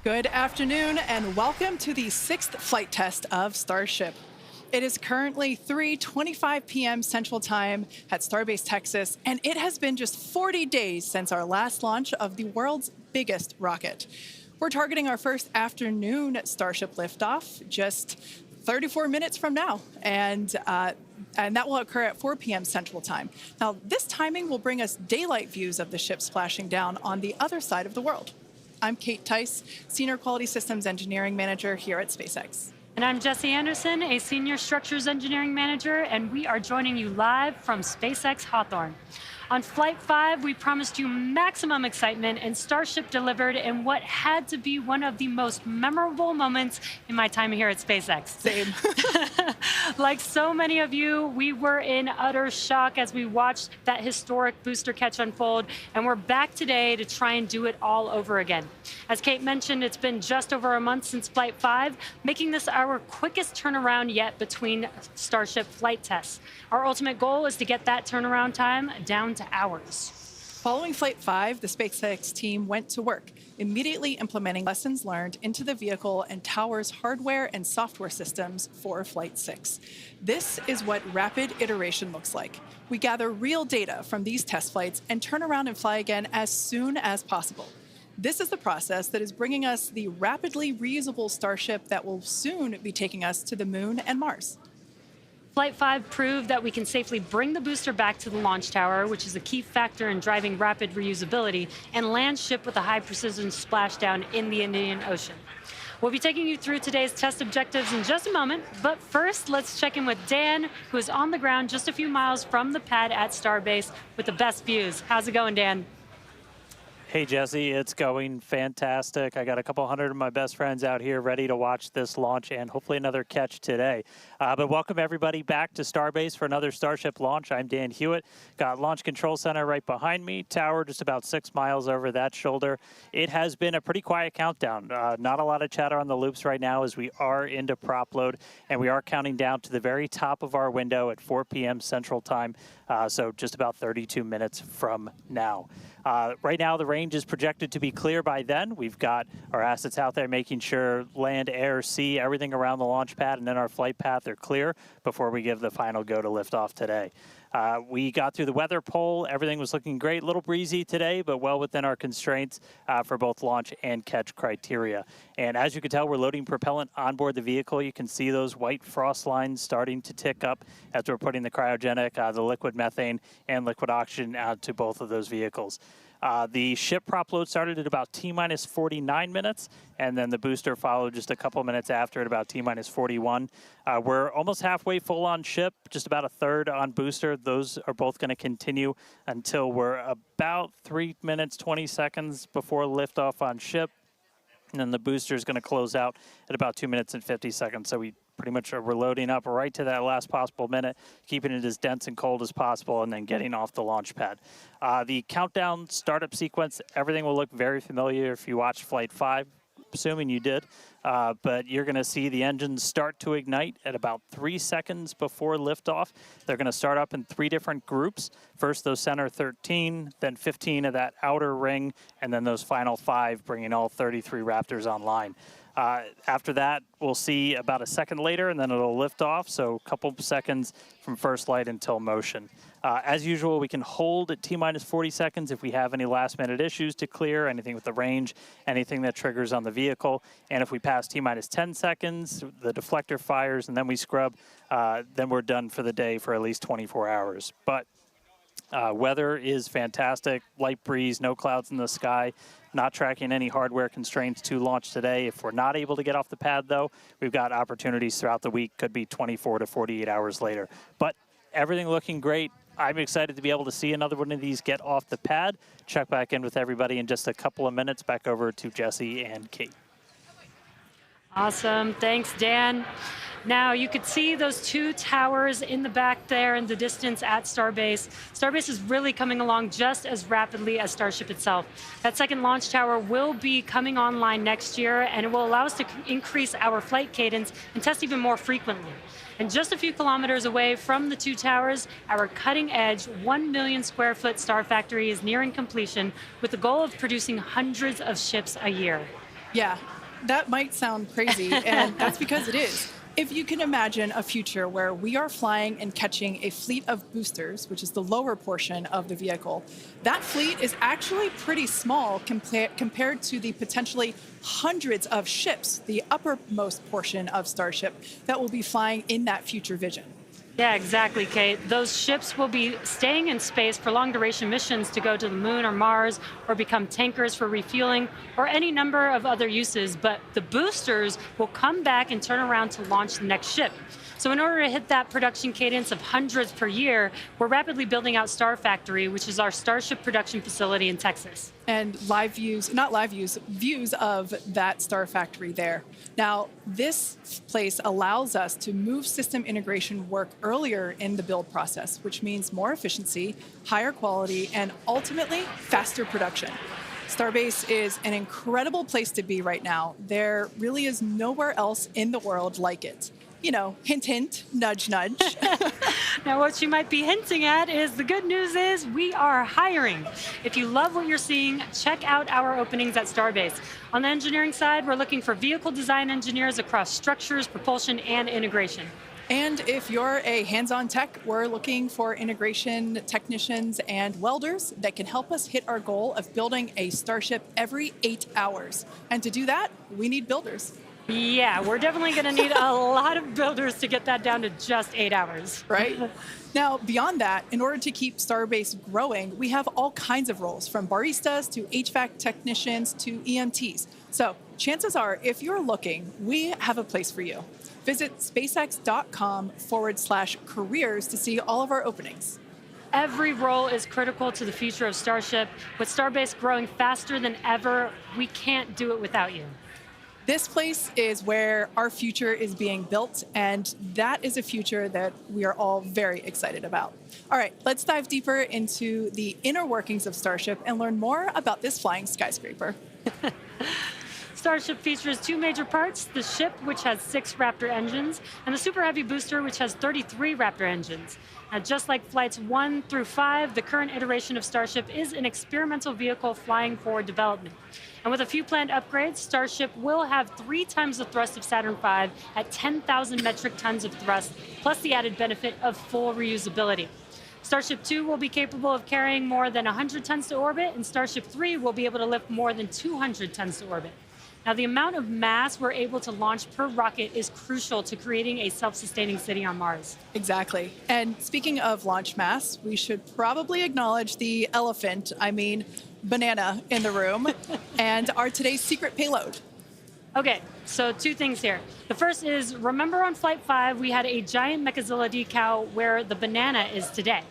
Good afternoon and welcome to the sixth flight test of Starship. It is currently 3:25 p.m. Central Time at Starbase, Texas, and it has been just 40 days since our last launch of the world's biggest rocket. We're targeting our first afternoon Starship liftoff just 34 minutes from now, and that will occur at 4 p.m. Central Time. Now, this timing will bring us daylight views of the ship splashing down on the other side of the world. I'm Kate Tice, Senior Quality Systems Engineering Manager here at SpaceX. And I'm Jessie Anderson, a Senior Structures Engineering Manager, and we are joining you live from SpaceX Hawthorne. On Flight 5, we promised you maximum excitement, and Starship delivered in what had to be one of the most memorable moments in my time here at SpaceX. Same. Like so many of you, we were in utter shock as we watched that historic booster catch unfold, and we're back today to try and do it all over again. As Kate mentioned, it's been just over a month since Flight 5, making this our quickest turnaround yet between Starship flight tests. Our ultimate goal is to get that turnaround time down to hours. Following Flight 5, the SpaceX team went to work, immediately implementing lessons learned into the vehicle and tower's hardware and software systems for Flight 6. This is what rapid iteration looks like. We gather real data from these test flights and turn around and fly again as soon as possible. This is the process that is bringing us the rapidly reusable Starship that will soon be taking us to the Moon and Mars. Flight 5 proved that we can safely bring the booster back to the launch tower, which is a key factor in driving rapid reusability, and land ship with a high-precision splashdown in the Indian Ocean. We'll be taking you through today's test objectives in just a moment, but first, let's check in with Dan, who is on the ground just a few miles from the pad at Starbase with the best views. How's it going, Dan? Hey, Jesse, it's going fantastic. I got a couple hundred of my best friends out here ready to watch this launch and hopefully another catch today. But welcome everybody back to Starbase for another Starship launch. I'm Dan Hewitt. Got Launch Control Center right behind me, tower just about 6 miles over that shoulder. It has been a pretty quiet countdown. Not a lot of chatter on the loops right now as we are into prop load, and we are counting down to the very top of our window at 4 p.m. Central Time, so just about 32 minutes from now. Right now, the range is projected to be clear by then. We've got our assets out there making sure land, air, sea, everything around the launch pad and then our flight path are clear before we give the final go to liftoff today. We got through the weather poll. Everything was looking great. A little breezy today, but well within our constraints for both launch and catch criteria. And as you can tell, we're loading propellant onboard the vehicle. You can see those white frost lines starting to tick up as we're putting the cryogenic, the liquid methane, and liquid oxygen out to both of those vehicles. The ship prop load started at about T-minus 49 minutes, and then the booster followed just a couple minutes after at about T-minus 41. We're almost halfway full on ship, just about a third on booster. Those are both going to continue until we're about 3 minutes, 20 seconds before liftoff on ship. And then the booster is going to close out at about 2 minutes and 50 seconds. So we pretty much are loading up right to that last possible minute, keeping it as dense and cold as possible, and then getting off the launch pad. The countdown startup sequence, everything will look very familiar if you watched Flight 5, assuming you did. But you're going to see the engines start to ignite at about 3 seconds before liftoff. They're going to start up in 3 different groups. First, those center 13, then 15 of that outer ring, and then those final 5, bringing all 33 Raptors online. After that, we'll see about a second later, and then it'll lift off, so a couple seconds from first light until motion. As usual, we can hold at T-minus 40 seconds if we have any last-minute issues to clear, anything with the range, anything that triggers on the vehicle. And if we pass T-minus 10 seconds, the deflector fires, and then we scrub, then we're done for the day for at least 24 hours. But weather is fantastic, light breeze, no clouds in the sky. Not tracking any hardware constraints to launch today. If we're not able to get off the pad, though, we've got opportunities throughout the week. Could be 24 to 48 hours later. But everything looking great. I'm excited to be able to see another one of these get off the pad. Check back in with everybody in just a couple of minutes. Back over to Jesse and Kate. Awesome. Thanks, Dan. Now, you could see those 2 towers in the back there in the distance at Starbase. Starbase is really coming along just as rapidly as Starship itself. That second launch tower will be coming online next year, and it will allow us to increase our flight cadence and test even more frequently. And just a few kilometers away from the 2 towers, our cutting-edge 1 million square foot Star Factory is nearing completion with the goal of producing hundreds of ships a year. Yeah, that might sound crazy, and that's because it is. If you can imagine a future where we are flying and catching a fleet of boosters, which is the lower portion of the vehicle, that fleet is actually pretty small compared to the potentially hundreds of ships, the uppermost portion of Starship, that will be flying in that future vision. Yeah, exactly, Kate. Those ships will be staying in space for long duration missions to go to the moon or Mars or become tankers for refueling or any number of other uses. But the boosters will come back and turn around to launch the next ship. So in order to hit that production cadence of hundreds per year, we're rapidly building out Star Factory, which is our Starship production facility in Texas. And views of that Star Factory there. Now, this place allows us to move system integration work earlier in the build process, which means more efficiency, higher quality, and ultimately faster production. Starbase is an incredible place to be right now. There really is nowhere else in the world like it. You know, hint, hint, nudge, nudge. Now, what you might be hinting at is the good news is we are hiring. If you love what you're seeing, check out our openings at Starbase. On the engineering side, we're looking for vehicle design engineers across structures, propulsion, and integration. And if you're a hands-on tech, we're looking for integration technicians and welders that can help us hit our goal of building a Starship every 8 hours. And to do that, we need builders. Yeah, we're definitely going to need a lot of builders to get that down to just 8 hours. Right? Now, beyond that, in order to keep Starbase growing, we have all kinds of roles, from baristas to HVAC technicians to EMTs. So chances are, if you're looking, we have a place for you. Visit spacex.com/careers to see all of our openings. Every role is critical to the future of Starship. With Starbase growing faster than ever, we can't do it without you. This place is where our future is being built, and that is a future that we are all very excited about. All right, let's dive deeper into the inner workings of Starship and learn more about this flying skyscraper. Starship features two major parts, the ship, which has 6 Raptor engines, and the Super Heavy booster, which has 33 Raptor engines. Now, just like flights 1 through 5, the current iteration of Starship is an experimental vehicle flying for development. And with a few planned upgrades, Starship will have 3 times the thrust of Saturn V at 10,000 metric tons of thrust, plus the added benefit of full reusability. Starship 2 will be capable of carrying more than 100 tons to orbit, and Starship 3 will be able to lift more than 200 tons to orbit. Now, the amount of mass we're able to launch per rocket is crucial to creating a self-sustaining city on Mars. Exactly. And speaking of launch mass, we should probably acknowledge the elephant, banana in the room, and our today's secret payload. Okay, so 2 things here. The first is, remember on Flight 5, we had a giant Mechazilla decal where the banana is today.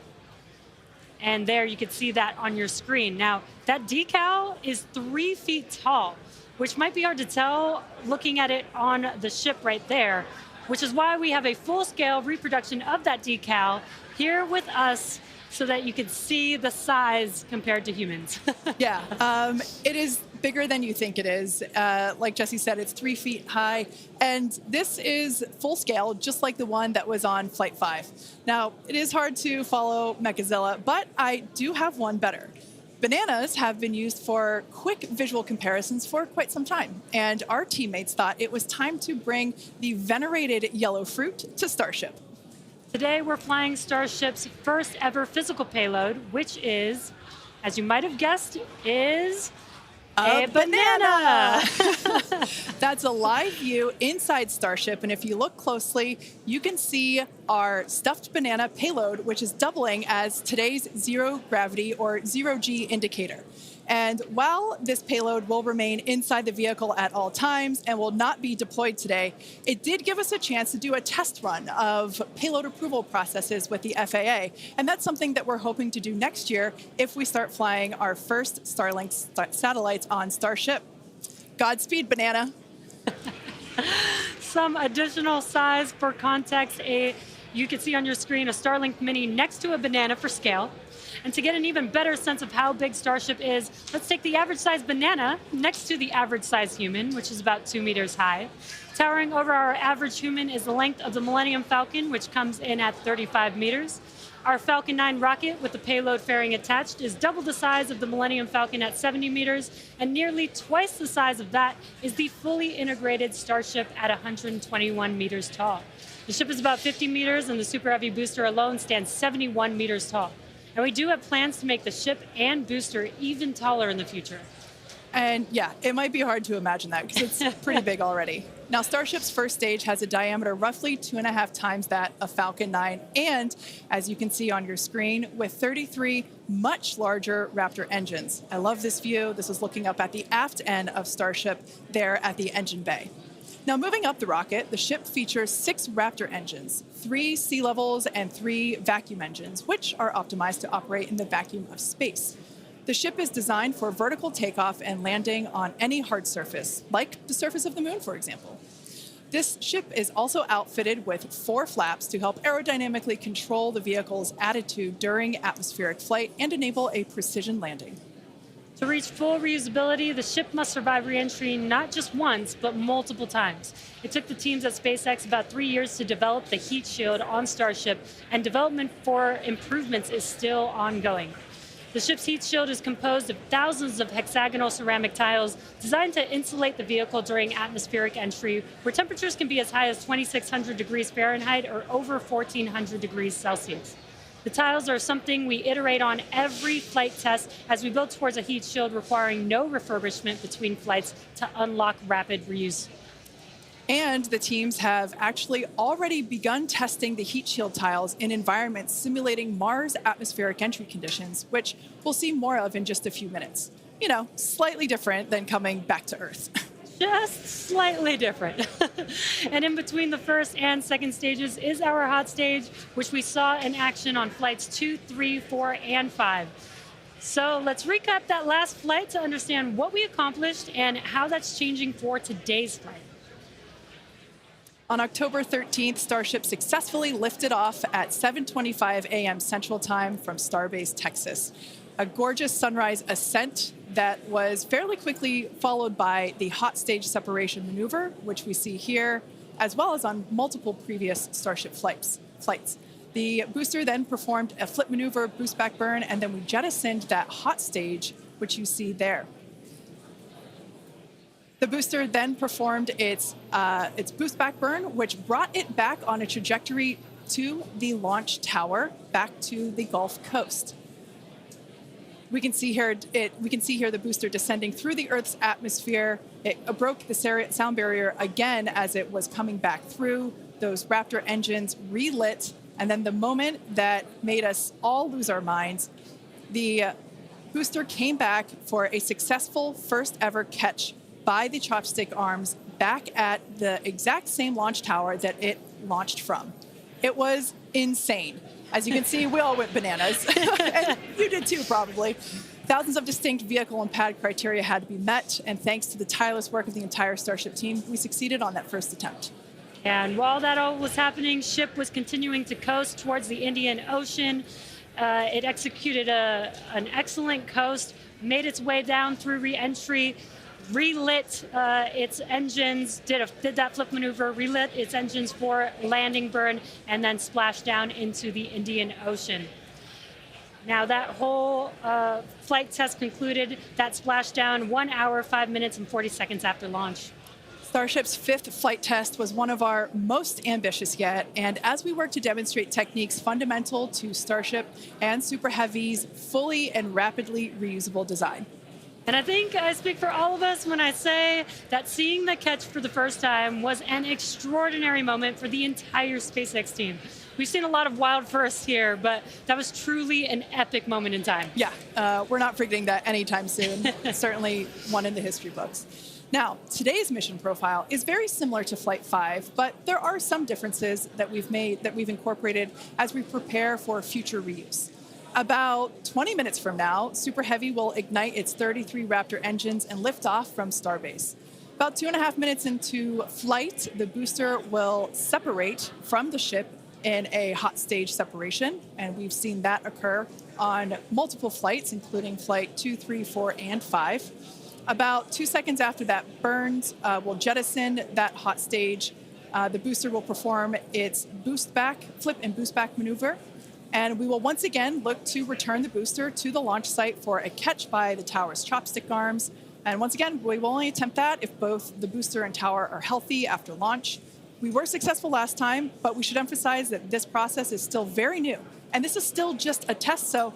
And there you can see that on your screen. Now, that decal is 3 feet tall, which might be hard to tell looking at it on the ship right there, which is why we have a full-scale reproduction of that decal here with us so that you can see the size compared to humans. Yeah, it is bigger than you think it is. Like Jesse said, it's 3 feet high, and this is full scale, just like the one that was on Flight 5. Now, it is hard to follow Mechazilla, but I do have one better. Bananas have been used for quick visual comparisons for quite some time, and our teammates thought it was time to bring the venerated yellow fruit to Starship. Today, we're flying Starship's first ever physical payload, which is, as you might have guessed, is a banana. That's a live view inside Starship, and if you look closely, you can see our stuffed banana payload, which is doubling as today's zero gravity or zero-G indicator. And while this payload will remain inside the vehicle at all times and will not be deployed today, it did give us a chance to do a test run of payload approval processes with the FAA. And that's something that we're hoping to do next year if we start flying our first Starlink satellites on Starship. Godspeed, banana. Some additional size for context, you can see on your screen a Starlink Mini next to a banana for scale. And to get an even better sense of how big Starship is, let's take the average size banana next to the average size human, which is about 2 meters high. Towering over our average human is the length of the Millennium Falcon, which comes in at 35 meters. Our Falcon 9 rocket with the payload fairing attached is double the size of the Millennium Falcon at 70 meters, and nearly twice the size of that is the fully integrated Starship at 121 meters tall. The ship is about 50 meters, and the Super Heavy booster alone stands 71 meters tall. And we do have plans to make the ship and booster even taller in the future. And yeah, it might be hard to imagine that because it's pretty big already. Now, Starship's first stage has a diameter roughly 2.5 times that of Falcon 9, and as you can see on your screen, with 33 much larger Raptor engines. I love this view. This is looking up at the aft end of Starship there at the engine bay. Now, moving up the rocket, the ship features 6 Raptor engines, 3 sea levels and 3 vacuum engines, which are optimized to operate in the vacuum of space. The ship is designed for vertical takeoff and landing on any hard surface, like the surface of the moon, for example. This ship is also outfitted with 4 flaps to help aerodynamically control the vehicle's attitude during atmospheric flight and enable a precision landing. To reach full reusability, the ship must survive re-entry not just once, but multiple times. It took the teams at SpaceX about 3 years to develop the heat shield on Starship, and development for improvements is still ongoing. The ship's heat shield is composed of thousands of hexagonal ceramic tiles designed to insulate the vehicle during atmospheric entry, where temperatures can be as high as 2,600 degrees Fahrenheit or over 1,400 degrees Celsius. The tiles are something we iterate on every flight test as we build towards a heat shield requiring no refurbishment between flights to unlock rapid reuse. And the teams have actually already begun testing the heat shield tiles in environments simulating Mars atmospheric entry conditions, which we'll see more of in just a few minutes. You know, slightly different than coming back to Earth. Just slightly different. And in between the first and second stages is our hot stage, which we saw in action on flights 2, 3, 4, and 5. So let's recap that last flight to understand what we accomplished and how that's changing for today's flight. On October 13th, Starship successfully lifted off at 7:25 a.m. Central Time from Starbase, Texas. A gorgeous sunrise ascent that was fairly quickly followed by the hot stage separation maneuver, which we see here, as well as on multiple previous Starship flights. The booster then performed a flip maneuver, boost back burn, and then we jettisoned that hot stage, which you see there. The booster then performed its boost back burn, which brought it back on a trajectory to the launch tower, back to the Gulf Coast. We can see here the booster descending through the Earth's atmosphere. It broke the sound barrier again as it was coming back through. Those Raptor engines relit, and then the moment that made us all lose our minds, the booster came back for a successful first ever catch by the chopstick arms back at the exact same launch tower that it launched from. It was insane. As you can see, we all went bananas. And you did too, probably. Thousands of distinct vehicle and pad criteria had to be met, and thanks to the tireless work of the entire Starship team, we succeeded on that first attempt. And while that all was happening, ship was continuing to coast towards the Indian Ocean. It executed an excellent coast, made its way down through re-entry, relit its engines, did that flip maneuver, relit its engines for landing burn, and then splashed down into the Indian Ocean. Now that whole flight test concluded, that splashdown 1 hour, 5 minutes, and 40 seconds after launch. Starship's 5th flight test was one of our most ambitious yet, and as we work to demonstrate techniques fundamental to Starship and Super Heavy's fully and rapidly reusable design. And I think I speak for all of us when I say that seeing the catch for the first time was an extraordinary moment for the entire SpaceX team. We've seen a lot of wild firsts here, but that was truly an epic moment in time. Yeah, we're not forgetting that anytime soon. Certainly one in the history books. Now, today's mission profile is very similar to Flight 5, but there are some differences that we've incorporated as we prepare for future reuse. About 20 minutes from now, Super Heavy will ignite its 33 Raptor engines and lift off from Starbase. About 2.5 minutes into flight, the booster will separate from the ship in a hot stage separation, and we've seen that occur on multiple flights, including Flight 2, 3, 4, and 5. About 2 seconds after that burns, we'll jettison that hot stage. The booster will perform its flip and boost back maneuver. And we will once again look to return the booster to the launch site for a catch by the tower's chopstick arms. And once again, we will only attempt that if both the booster and tower are healthy after launch. We were successful last time, but we should emphasize that this process is still very new. And this is still just a test, so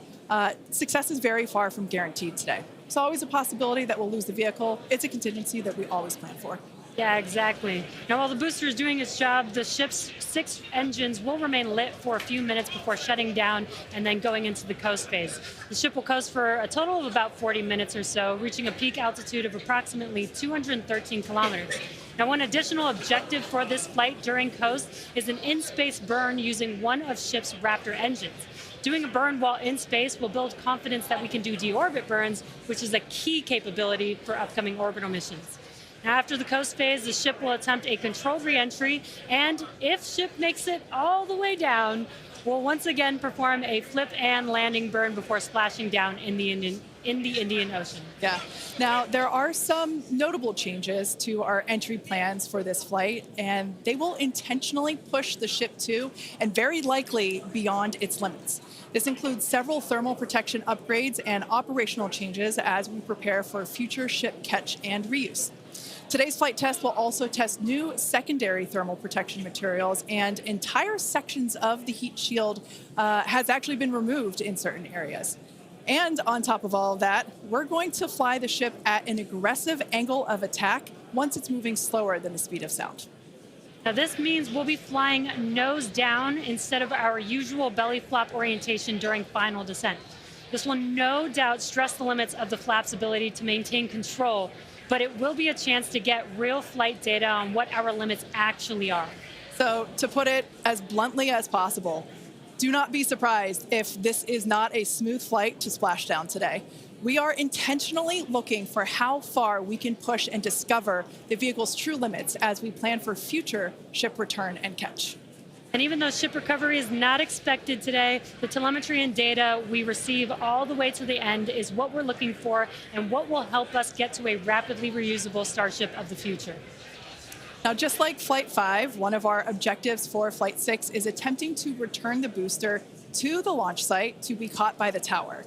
success is very far from guaranteed today. It's always a possibility that we'll lose the vehicle. It's a contingency that we always plan for. Yeah, exactly. Now, while the booster is doing its job, the ship's 6 engines will remain lit for a few minutes before shutting down and then going into the coast phase. The ship will coast for a total of about 40 minutes or so, reaching a peak altitude of approximately 213 kilometers. Now, one additional objective for this flight during coast is an in-space burn using one of ship's Raptor engines. Doing a burn while in space will build confidence that we can do deorbit burns, which is a key capability for upcoming orbital missions. Now, after the coast phase, the ship will attempt a controlled re-entry, and if ship makes it all the way down, we'll once again perform a flip and landing burn before splashing down in the Indian Ocean. Yeah. Now, there are some notable changes to our entry plans for this flight, and they will intentionally push the ship to, and very likely beyond its limits. This includes several thermal protection upgrades and operational changes as we prepare for future ship catch and reuse. Today's flight test will also test new secondary thermal protection materials, and entire sections of the heat shield has actually been removed in certain areas. And on top of all of that, we're going to fly the ship at an aggressive angle of attack once it's moving slower than the speed of sound. Now, this means we'll be flying nose down instead of our usual belly flop orientation during final descent. This will no doubt stress the limits of the flap's ability to maintain control, but it will be a chance to get real flight data on what our limits actually are. So, to put it as bluntly as possible, do not be surprised if this is not a smooth flight to splashdown today. We are intentionally looking for how far we can push and discover the vehicle's true limits as we plan for future ship return and catch. And even though ship recovery is not expected today, the telemetry and data we receive all the way to the end is what we're looking for and what will help us get to a rapidly reusable Starship of the future. Now, just like Flight 5, one of our objectives for Flight 6 is attempting to return the booster to the launch site to be caught by the tower.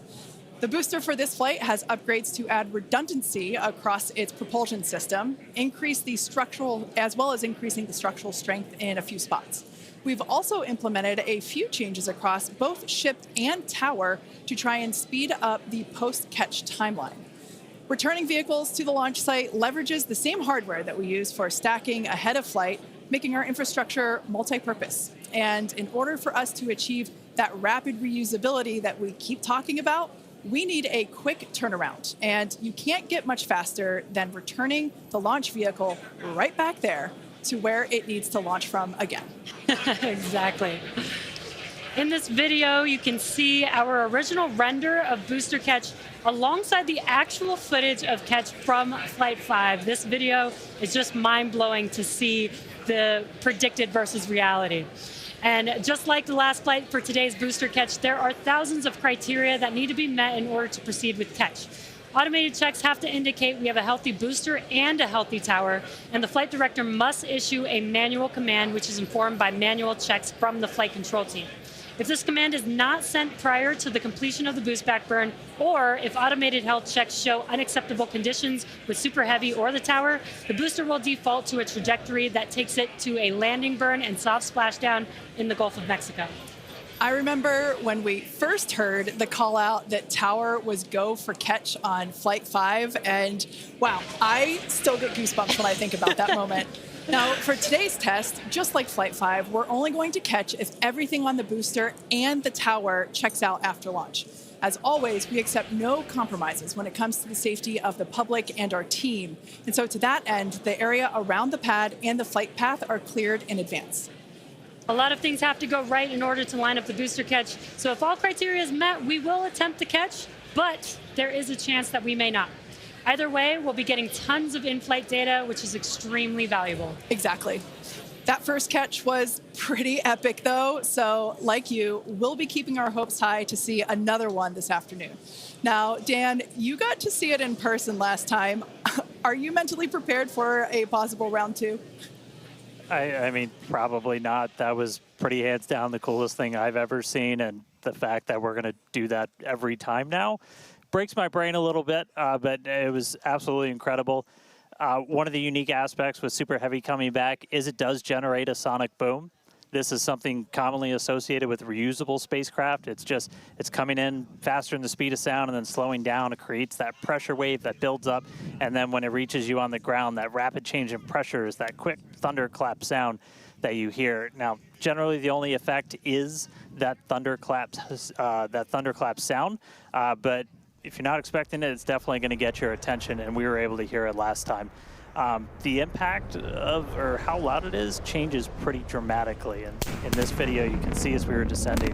The booster for this flight has upgrades to add redundancy across its propulsion system, increase the structural, as well as increasing the structural strength in a few spots. We've also implemented a few changes across both ship and tower to try and speed up the post-catch timeline. Returning vehicles to the launch site leverages the same hardware that we use for stacking ahead of flight, making our infrastructure multi-purpose. And in order for us to achieve that rapid reusability that we keep talking about, we need a quick turnaround. And you can't get much faster than returning the launch vehicle right back there to where it needs to launch from again. Exactly. In this video, you can see our original render of booster catch alongside the actual footage of catch from Flight 5. This video is just mind-blowing to see the predicted versus reality. And just like the last flight for today's booster catch, there are thousands of criteria that need to be met in order to proceed with catch. Automated checks have to indicate we have a healthy booster and a healthy tower, and the flight director must issue a manual command which is informed by manual checks from the flight control team. If this command is not sent prior to the completion of the boost back burn, or if automated health checks show unacceptable conditions with Super Heavy or the tower, the booster will default to a trajectory that takes it to a landing burn and soft splashdown in the Gulf of Mexico. I remember when we first heard the call out that tower was go for catch on Flight 5, and wow, I still get goosebumps when I think about that moment. Now, for today's test, just like Flight 5, we're only going to catch if everything on the booster and the tower checks out after launch. As always, we accept no compromises when it comes to the safety of the public and our team. And so to that end, the area around the pad and the flight path are cleared in advance. A lot of things have to go right in order to line up the booster catch. So if all criteria is met, we will attempt to catch, but there is a chance that we may not. Either way, we'll be getting tons of in-flight data, which is extremely valuable. Exactly. That first catch was pretty epic, though. So like you, we'll be keeping our hopes high to see another one this afternoon. Now, Dan, you got to see it in person last time. Are you mentally prepared for a possible round two? I mean, probably not. That was pretty hands down the coolest thing I've ever seen. And the fact that we're going to do that every time now breaks my brain a little bit, but it was absolutely incredible. One of the unique aspects with Super Heavy coming back is it does generate a sonic boom. This is something commonly associated with reusable spacecraft. It's coming in faster than the speed of sound and then slowing down. It creates that pressure wave that builds up, and then when it reaches you on the ground, that rapid change in pressure is that quick thunderclap sound that you hear. Now, generally the only effect is that thunderclap sound, but if you're not expecting it, it's definitely going to get your attention, and we were able to hear it last time. The impact of, or how loud it is, changes pretty dramatically. And in this video, you can see as we were descending,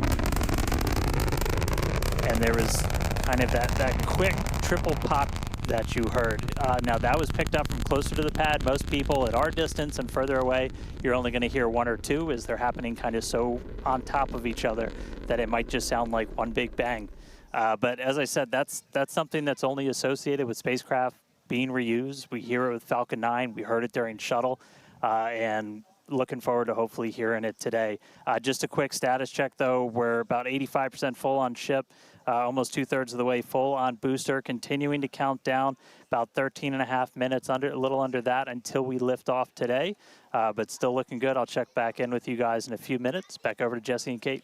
and there was kind of that quick triple pop that you heard. Now that was picked up from closer to the pad. Most people at our distance and further away, you're only going to hear one or two as they're happening kind of so on top of each other that it might just sound like one big bang. But as I said, that's something that's only associated with spacecraft being reused. We hear it with Falcon 9. We heard it during shuttle, and looking forward to hopefully hearing it today. Just a quick status check, though. We're about 85% full on ship, almost 2/3 of the way full on booster, continuing to count down about 13.5 minutes, a little under that, until we lift off today. But still looking good. I'll check back in with you guys in a few minutes. Back over to Jesse and Kate.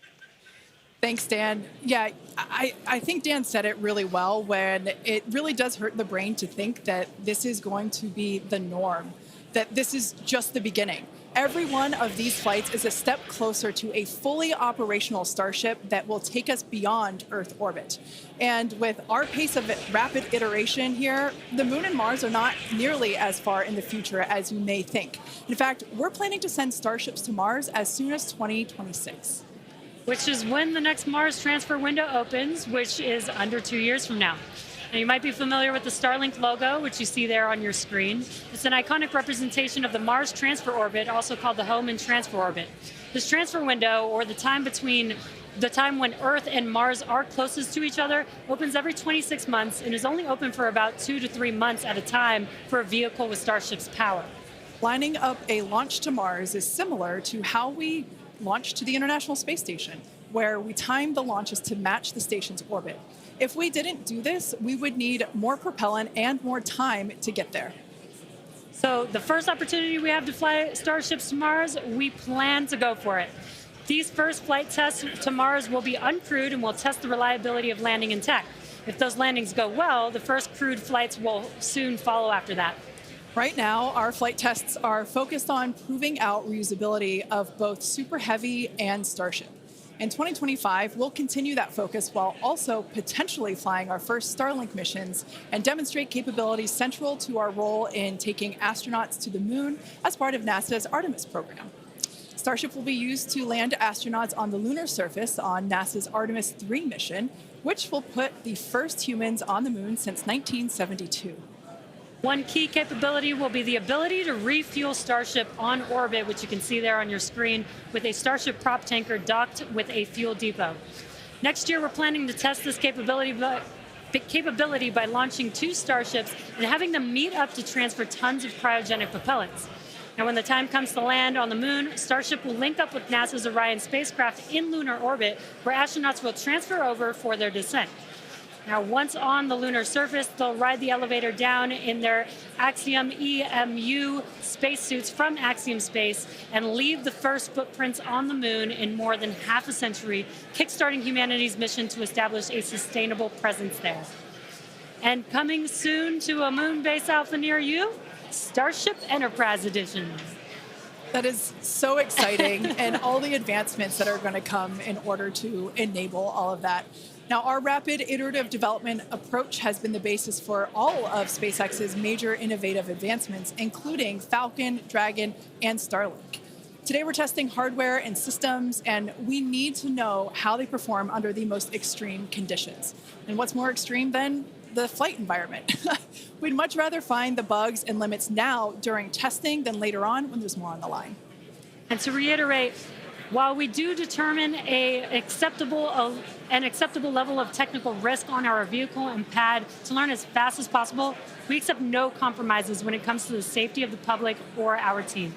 Thanks, Dan. Yeah, I think Dan said it really well when it really does hurt the brain to think that this is going to be the norm, that this is just the beginning. Every one of these flights is a step closer to a fully operational Starship that will take us beyond Earth orbit. And with our pace of rapid iteration here, the Moon and Mars are not nearly as far in the future as you may think. In fact, we're planning to send Starships to Mars as soon as 2026. Which is when the next Mars transfer window opens, which is under 2 years from now. Now, you might be familiar with the Starlink logo, which you see there on your screen. It's an iconic representation of the Mars transfer orbit, also called the home and transfer orbit. This transfer window, or the time between the time when Earth and Mars are closest to each other, opens every 26 months and is only open for about 2 to 3 months at a time for a vehicle with Starship's power. Lining up a launch to Mars is similar to how we launch to the International Space Station, where we time the launches to match the station's orbit. If we didn't do this, we would need more propellant and more time to get there. So the first opportunity we have to fly Starships to Mars, we plan to go for it. These first flight tests to Mars will be uncrewed and will test the reliability of landing in tech. If those landings go well, the first crewed flights will soon follow after that. Right now, our flight tests are focused on proving out reusability of both Super Heavy and Starship. In 2025, we'll continue that focus while also potentially flying our first Starlink missions and demonstrate capabilities central to our role in taking astronauts to the Moon as part of NASA's Artemis program. Starship will be used to land astronauts on the lunar surface on NASA's Artemis 3 mission, which will put the first humans on the Moon since 1972. One key capability will be the ability to refuel Starship on orbit, which you can see there on your screen, with a Starship prop tanker docked with a fuel depot. Next year, we're planning to test this capability by launching 2 Starships and having them meet up to transfer tons of cryogenic propellants. Now, when the time comes to land on the Moon, Starship will link up with NASA's Orion spacecraft in lunar orbit, where astronauts will transfer over for their descent. Now, once on the lunar surface, they'll ride the elevator down in their Axiom EMU spacesuits from Axiom Space and leave the first footprints on the Moon in more than half a century, kickstarting humanity's mission to establish a sustainable presence there. And coming soon to a moon base alpha near you, Starship Enterprise Edition. That is so exciting, and all the advancements that are going to come in order to enable all of that. Now, our rapid iterative development approach has been the basis for all of SpaceX's major innovative advancements, including Falcon, Dragon, and Starlink. Today, we're testing hardware and systems, and we need to know how they perform under the most extreme conditions. And what's more extreme than the flight environment? We'd much rather find the bugs and limits now during testing than later on when there's more on the line. And to reiterate, while we do determine an acceptable level of technical risk on our vehicle and pad to learn as fast as possible, we accept no compromises when it comes to the safety of the public or our team.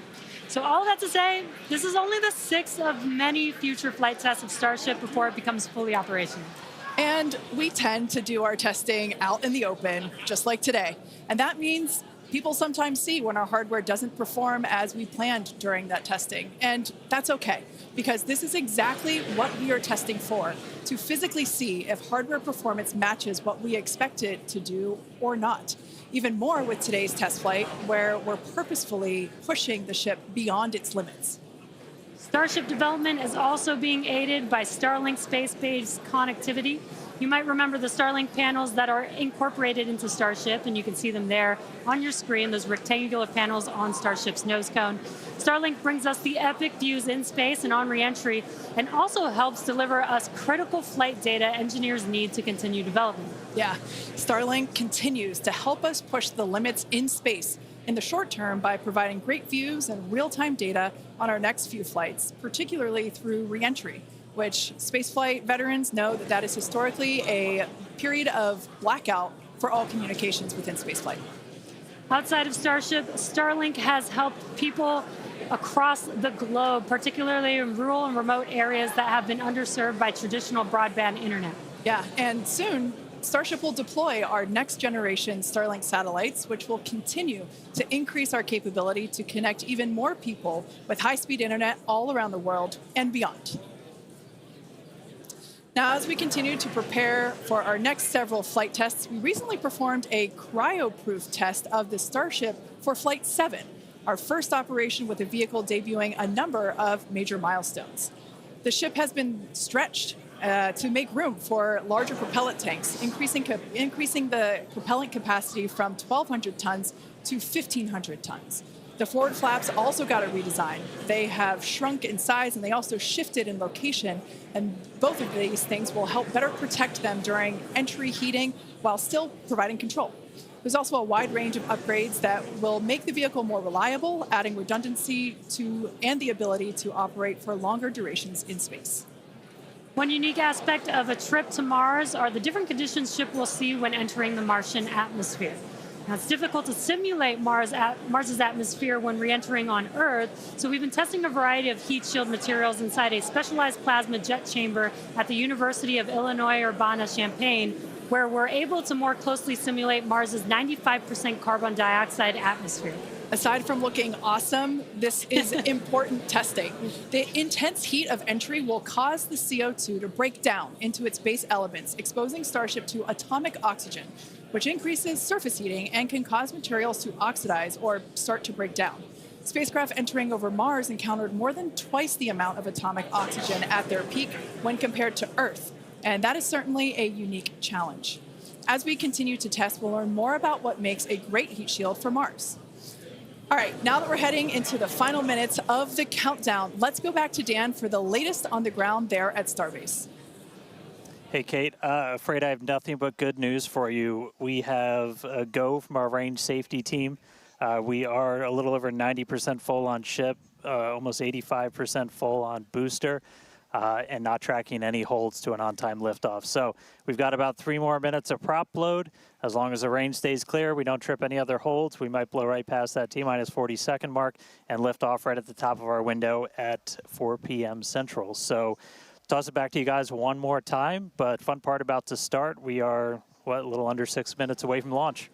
So all that to say, this is only the 6th of many future flight tests of Starship before it becomes fully operational. And we tend to do our testing out in the open, just like today. And that means people sometimes see when our hardware doesn't perform as we planned during that testing. And that's okay, because this is exactly what we are testing for, to physically see if hardware performance matches what we expect it to do or not. Even more with today's test flight, where we're purposefully pushing the ship beyond its limits. Starship development is also being aided by Starlink space-based connectivity. You might remember the Starlink panels that are incorporated into Starship, and you can see them there on your screen, those rectangular panels on Starship's nose cone. Starlink brings us the epic views in space and on re-entry, and also helps deliver us critical flight data engineers need to continue development. Yeah, Starlink continues to help us push the limits in space in the short term by providing great views and real-time data on our next few flights, particularly through re-entry, which spaceflight veterans know that is historically a period of blackout for all communications within spaceflight. Outside of Starship, Starlink has helped people across the globe, particularly in rural and remote areas that have been underserved by traditional broadband internet. Yeah, and soon, Starship will deploy our next generation Starlink satellites, which will continue to increase our capability to connect even more people with high-speed internet all around the world and beyond. Now, as we continue to prepare for our next several flight tests, we recently performed a cryo-proof test of the Starship for Flight 7, our first operation with the vehicle debuting a number of major milestones. The ship has been stretched to make room for larger propellant tanks, increasing the propellant capacity from 1,200 tons to 1,500 tons. The forward flaps also got a redesign. They have shrunk in size and they also shifted in location, and both of these things will help better protect them during entry heating while still providing control. There's also a wide range of upgrades that will make the vehicle more reliable, adding redundancy to and the ability to operate for longer durations in space. One unique aspect of a trip to Mars are the different conditions ship will see when entering the Martian atmosphere. Now, it's difficult to simulate Mars's atmosphere when re-entering on Earth, so we've been testing a variety of heat shield materials inside a specialized plasma jet chamber at the University of Illinois Urbana-Champaign, where we're able to more closely simulate Mars's 95% carbon dioxide atmosphere. Aside from looking awesome, this is important testing. The intense heat of entry will cause the CO2 to break down into its base elements, exposing Starship to atomic oxygen, which increases surface heating and can cause materials to oxidize or start to break down. Spacecraft entering over Mars encountered more than twice the amount of atomic oxygen at their peak when compared to Earth, and that is certainly a unique challenge. As we continue to test, we'll learn more about what makes a great heat shield for Mars. All right, now that we're heading into the final minutes of the countdown, let's go back to Dan for the latest on the ground there at Starbase. Hey, Kate, afraid I have nothing but good news for you. We have a go from our range safety team. We are a little over 90% full on ship, almost 85% full on booster, and not tracking any holds to an on-time liftoff. So we've got about 3 more minutes of prop load. As long as the range stays clear, we don't trip any other holds, we might blow right past that T-minus 40-second mark and lift off right at the top of our window at 4 p.m. Central. So toss it back to you guys one more time, but fun part about to start, we are, a little under 6 minutes away from launch.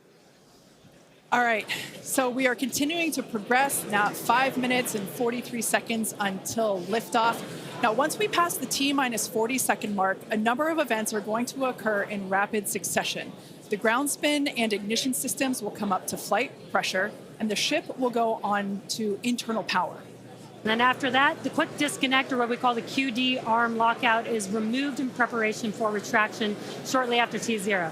All right, so we are continuing to progress now at 5 minutes and 43 seconds until liftoff. Now, once we pass the T-minus 40-second mark, a number of events are going to occur in rapid succession. The ground spin and ignition systems will come up to flight pressure, and the ship will go on to internal power. And then after that, the quick disconnect, or what we call the QD arm lockout, is removed in preparation for retraction shortly after T0.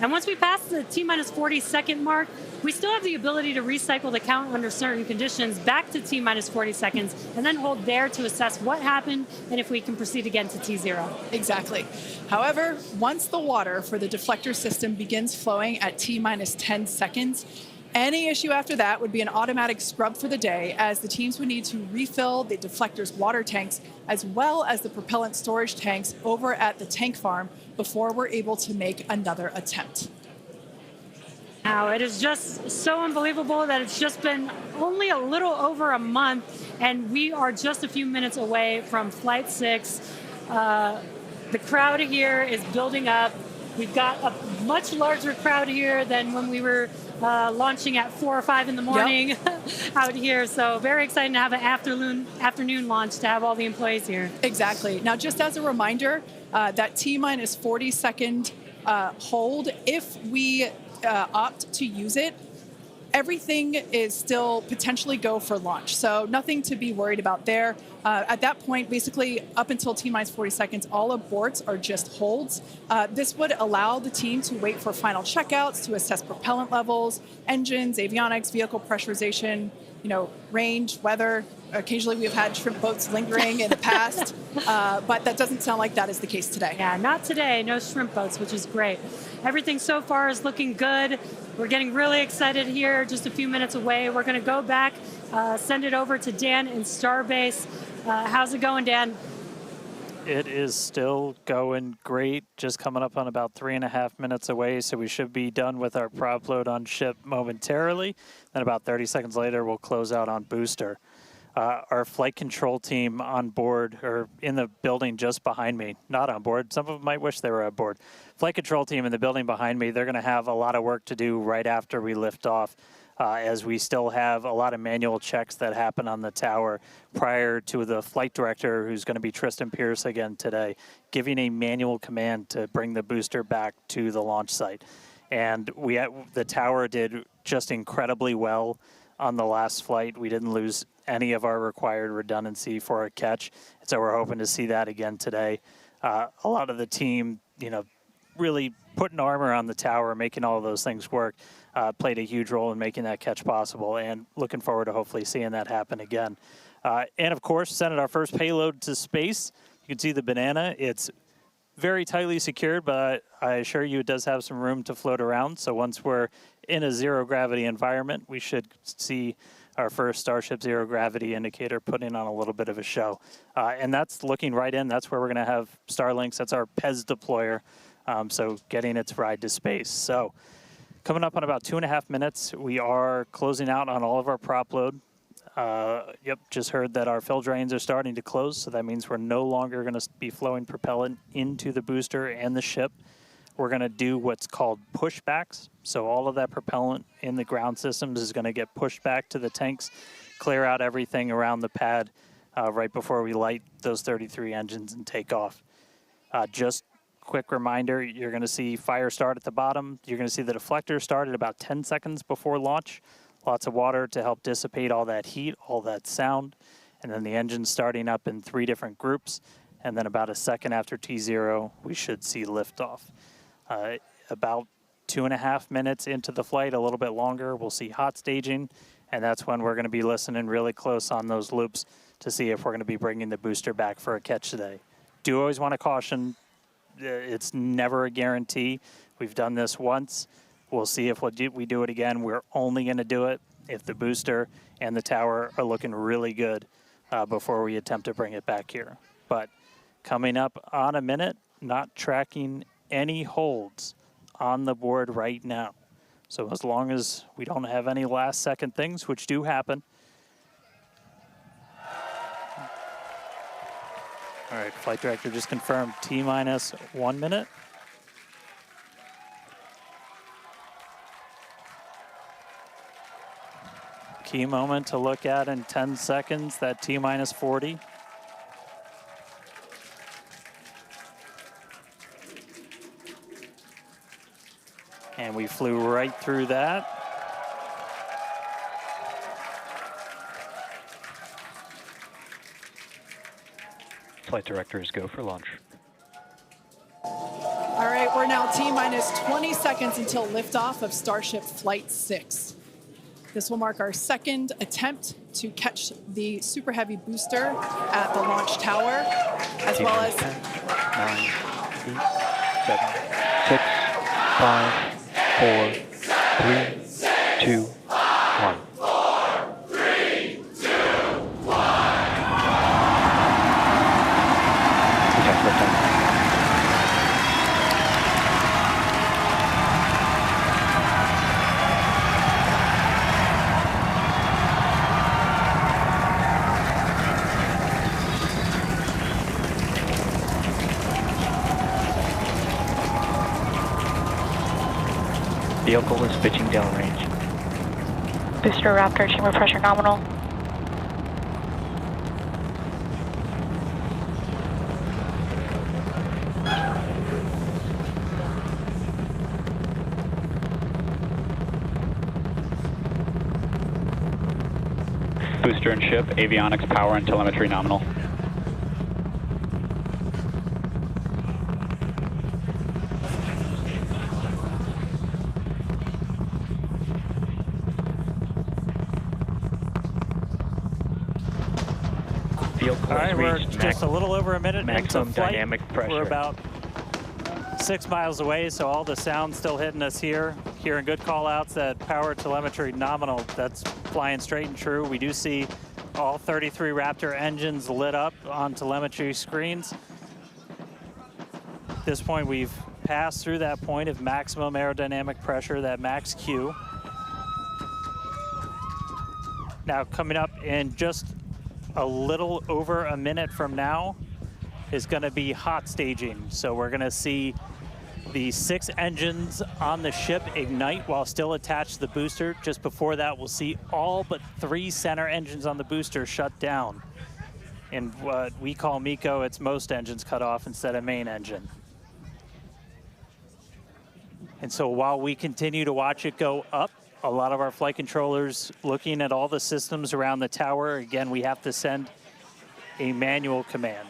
And once we pass the T-minus 40-second mark, we still have the ability to recycle the count under certain conditions back to T-minus 40 seconds, and then hold there to assess what happened and if we can proceed again to T0. Exactly. However, once the water for the deflector system begins flowing at T-minus 10 seconds, any issue after that would be an automatic scrub for the day, as the teams would need to refill the deflector's water tanks as well as the propellant storage tanks over at the tank farm before we're able to make another attempt. Now, it is just so unbelievable that it's just been only a little over a month, and we are just a few minutes away from Flight 6. The crowd here is building up. We've got a much larger crowd here than when we were launching at 4 or 5 in the morning out here. So very exciting to have an afternoon launch to have all the employees here. Exactly. Now, just as a reminder, that T-minus 40-second hold, if we opt to use it, everything is still potentially go for launch. So nothing to be worried about there. At that point, basically up until T-minus 40 seconds, all aborts are just holds. This would allow the team to wait for final checkouts to assess propellant levels, engines, avionics, vehicle pressurization, range, weather. Occasionally we've had shrimp boats lingering in the past, but that doesn't sound like that is the case today. Yeah, not today. No shrimp boats, which is great. Everything so far is looking good. We're getting really excited here, just a few minutes away. We're going to go back, send it over to Dan in Starbase. How's it going, Dan? It is still going great, just coming up on about 3.5 minutes away, so we should be done with our prop load on ship momentarily. Then about 30 seconds later, we'll close out on booster. Our flight control team on board, or in the building just behind me, not on board. Some of them might wish they were on board. Flight control team in the building behind me, they're going to have a lot of work to do right after we lift off, as we still have a lot of manual checks that happen on the tower prior to the flight director, who's going to be Tristan Pierce again today, giving a manual command to bring the booster back to the launch site. And the tower did just incredibly well on the last flight. We didn't lose any of our required redundancy for a catch, and so we're hoping to see that again today. A lot of the team, really putting armor on the tower, making all of those things work, played a huge role in making that catch possible, and looking forward to hopefully seeing that happen again. And of course, sending our first payload to space. You can see the banana. It's very tightly secured, but I assure you it does have some room to float around. So once we're in a zero gravity environment, we should see our first Starship zero gravity indicator putting on a little bit of a show. And that's looking right in. That's where we're going to have Starlinks. That's our PEZ deployer. So getting its ride to space. So coming up on about 2.5 minutes, we are closing out on all of our prop load. Just heard that our fill drains are starting to close, so that means we're no longer going to be flowing propellant into the booster and the ship. We're going to do what's called pushbacks. So all of that propellant in the ground systems is going to get pushed back to the tanks, clear out everything around the pad right before we light those 33 engines and take off. Just quick reminder, you're going to see fire start at the bottom. You're going to see the deflector start at about 10 seconds before launch. Lots of water to help dissipate all that heat, all that sound. And then the engine starting up in 3 different groups. And then about a second after T0, we should see liftoff. About 2.5 minutes into the flight, a little bit longer, we'll see hot staging. And that's when we're going to be listening really close on those loops to see if we're going to be bringing the booster back for a catch today. Do always want to caution, it's never a guarantee. We've done this once. We'll see if we do it again. We're only going to do it if the booster and the tower are looking really good before we attempt to bring it back here. But coming up on a minute, not tracking any holds on the board right now. So as long as we don't have any last second things, which do happen. All right, flight director just confirmed T-minus 1 minute. Key moment to look at in 10 seconds, that T-minus 40. And we flew right through that. Flight directors go for launch. All right, we're now T-minus 20 seconds until liftoff of Starship Flight 6. This will mark our second attempt to catch the Super Heavy booster at the launch tower, as well as 10, 9, 8, 7, 6, 5, 4, 3, 2, 1. Vehicle is pitching downrange. Booster Raptor, chamber pressure nominal. Booster and ship, avionics, power, and telemetry nominal. Vehicle All right, has we're reached just a little over a minute maximum into flight. dynamic pressure. We're about 6 miles away, so all the sound's still hitting us here. Hearing good call outs that power telemetry nominal, that's flying straight and true. We do see all 33 Raptor engines lit up on telemetry screens. At this point, we've passed through that point of maximum aerodynamic pressure, that max Q. Now coming up in just a little over a minute from now is going to be hot staging. So we're going to see the 6 engines on the ship ignite while still attached to the booster. Just before that, we'll see all but 3 center engines on the booster shut down. In what we call MECO, it's most engines cut off instead of main engine. And so while we continue to watch it go up, a lot of our flight controllers looking at all the systems around the tower. Again, we have to send a manual command.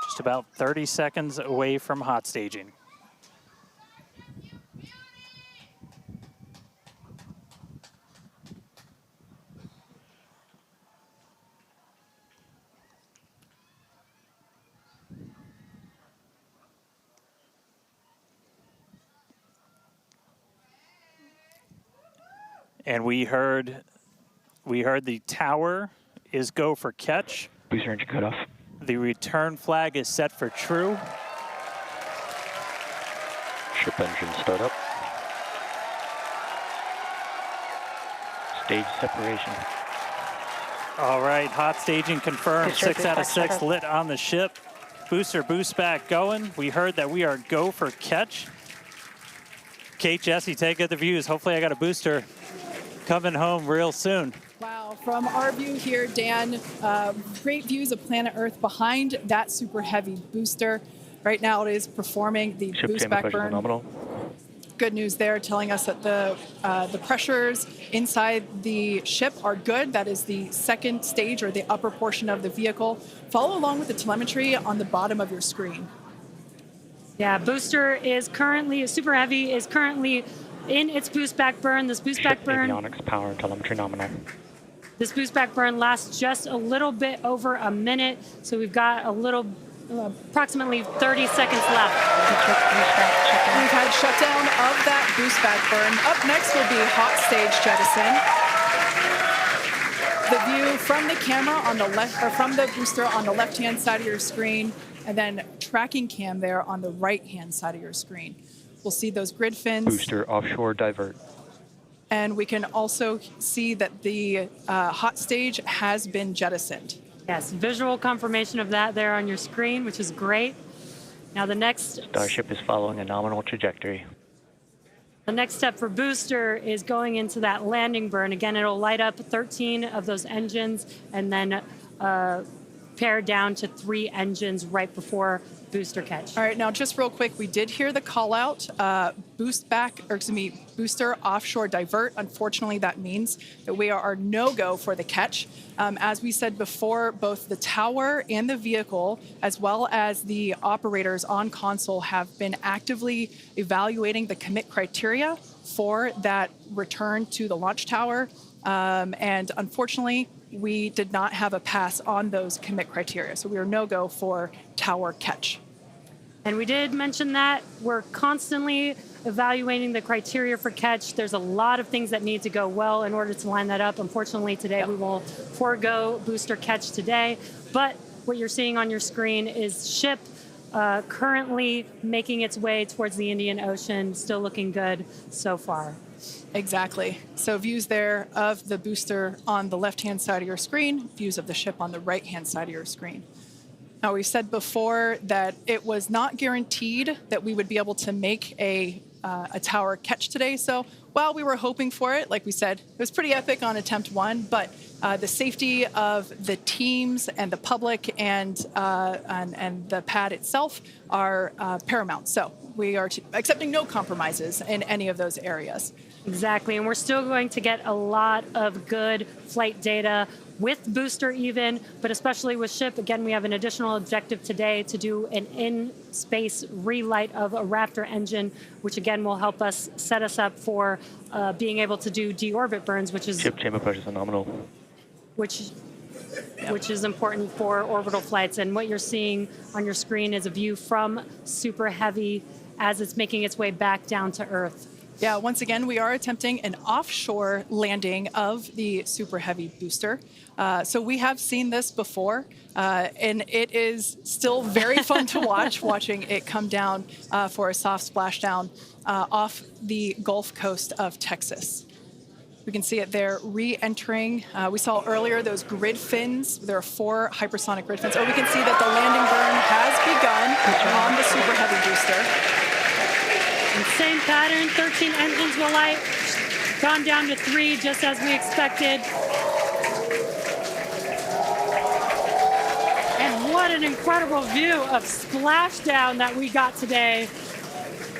Just about 30 seconds away from hot staging. And we heard the tower is go for catch. Booster engine cut off. The return flag is set for true. Ship engine startup. Stage separation. All right, hot staging confirmed. Booster 6 out of boost 6 back lit on the ship. Booster boost back going. We heard that we are go for catch. Kate, Jesse, take out the views. Hopefully I got a booster coming home real soon. Wow, from our view here, Dan, great views of planet Earth behind that super heavy booster. Right now it is performing the Ship boost chamber back pressure burn. nominal. Good news there, telling us that the pressures inside the ship are good. That is the second stage or the upper portion of the vehicle. Follow along with the telemetry on the bottom of your screen. Yeah, booster is currently, super heavy, is currently in its boost back burn. This boost back burn, Avionics, power, and telemetry nominal. this boost back burn lasts just a little bit over a minute. So we've got a little, approximately 30 seconds left. We've had shutdown of that boost back burn. Up next will be hot stage jettison. The view from the camera on the left, or from the booster on the left-hand side of your screen, and then tracking cam there on the right-hand side of your screen. We'll see those grid fins. Booster offshore divert. And we can also see that the hot stage has been jettisoned. Yes, visual confirmation of that there on your screen, which is great. Now the next Starship is following a nominal trajectory. The next step for booster is going into that landing burn. Again, it'll light up 13 of those engines and then pare down to 3 engines right before booster catch. All right, now just real quick, we did hear the call out, booster offshore divert. Unfortunately, that means that we are no-go for the catch. As we said before, both the tower and the vehicle, as well as the operators on console, have been actively evaluating the commit criteria for that return to the launch tower. And unfortunately, we did not have a pass on those commit criteria. So we are no-go for tower catch. And we did mention that we're constantly evaluating the criteria for catch. There's a lot of things that need to go well in order to line that up. Unfortunately, today we will forego booster catch today. But what you're seeing on your screen is ship currently making its way towards the Indian Ocean, still looking good so far. Exactly. So views there of the booster on the left-hand side of your screen, views of the ship on the right-hand side of your screen. Now, we said before that it was not guaranteed that we would be able to make a tower catch today. So while we were hoping for it, like we said, it was pretty epic on attempt 1, but the safety of the teams and the public and the pad itself are paramount. So we are accepting no compromises in any of those areas. Exactly, and we're still going to get a lot of good flight data with booster even, but especially with ship. Again, we have an additional objective today to do an in-space relight of a Raptor engine, which again will help us set us up for being able to do deorbit burns, which is Ship chamber pressures are nominal. which is important for orbital flights. And what you're seeing on your screen is a view from Super Heavy as it's making its way back down to Earth. Yeah, once again, we are attempting an offshore landing of the Super Heavy booster. So we have seen this before, and it is still very fun to watching it come down for a soft splashdown off the Gulf Coast of Texas. We can see it there re-entering. We saw earlier those grid fins. There are 4 hypersonic grid fins. Or we can see that the landing burn has begun on the Super Heavy booster. And same pattern, 13 engines will light, gone down to 3 just as we expected. And what an incredible view of splashdown that we got today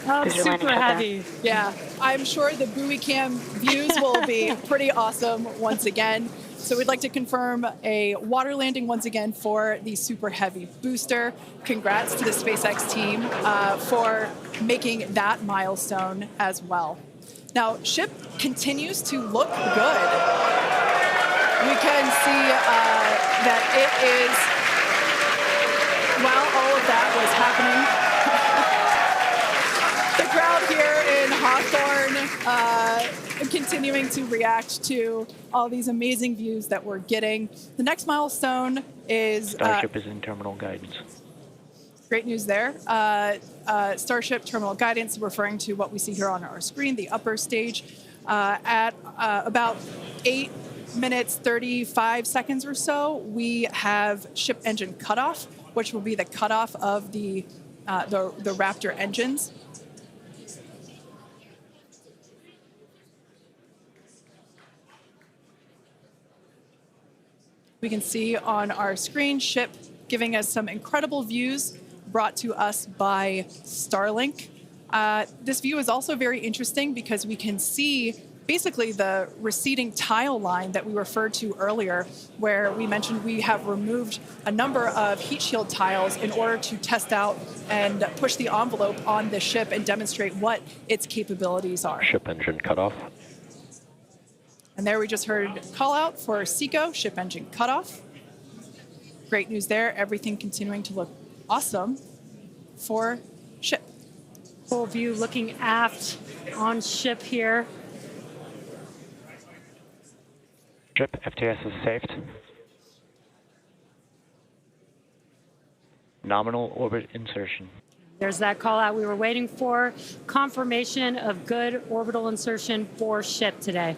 of Super Heavy. Yeah, I'm sure the buoy cam views will be pretty awesome once again. So we'd like to confirm a water landing once again for the Super Heavy booster. Congrats to the SpaceX team for making that milestone as well. Now, ship continues to look good. We can see that it is, while all of that was happening, the crowd here in Hawthorne continuing to react to all these amazing views that we're getting. The next milestone is... Starship is in terminal guidance. Great news there. Starship terminal guidance, referring to what we see here on our screen, the upper stage, at about 8 minutes, 35 seconds or so, we have ship engine cutoff, which will be the cutoff of the Raptor engines. We can see on our screen ship giving us some incredible views brought to us by Starlink. This view is also very interesting because we can see basically the receding tile line that we referred to earlier, where we mentioned we have removed a number of heat shield tiles in order to test out and push the envelope on the ship and demonstrate what its capabilities are. Ship engine cutoff. And there we just heard call out for SECO, ship engine cutoff. Great news there, everything continuing to look awesome for ship. Full view looking aft on ship here. Ship FTS is saved. Nominal orbit insertion. There's that call out we were waiting for. Confirmation of good orbital insertion for ship today.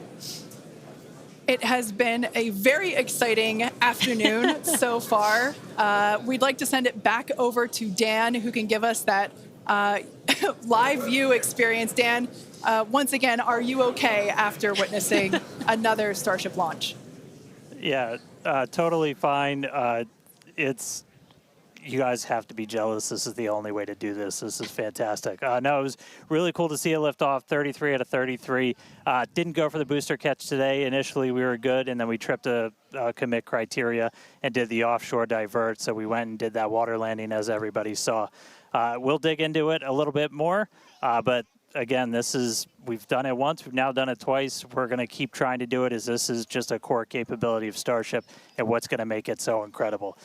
It has been a very exciting afternoon so far. We'd like to send it back over to Dan, who can give us that live view experience. Dan, once again, are you okay after witnessing another Starship launch? Yeah, totally fine. You guys have to be jealous. This is the only way to do this. This is fantastic. No, it was really cool to see it lift off 33 out of 33. Didn't go for the booster catch today. Initially, we were good, and then we tripped a commit criteria and did the offshore divert. So we went and did that water landing, as everybody saw. We'll dig into it a little bit more, but again, we've done it once, we've now done it twice. We're going to keep trying to do it, as this is just a core capability of Starship and what's going to make it so incredible.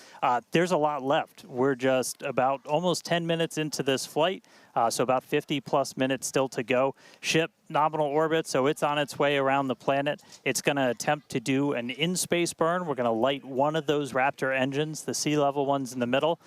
There's a lot left. We're just about almost 10 minutes into this flight, so about 50 plus minutes still to go. Ship nominal orbit, so it's on its way around the planet. It's going to attempt to do an in-space burn. We're going to light one of those Raptor engines, the sea level ones in the middle,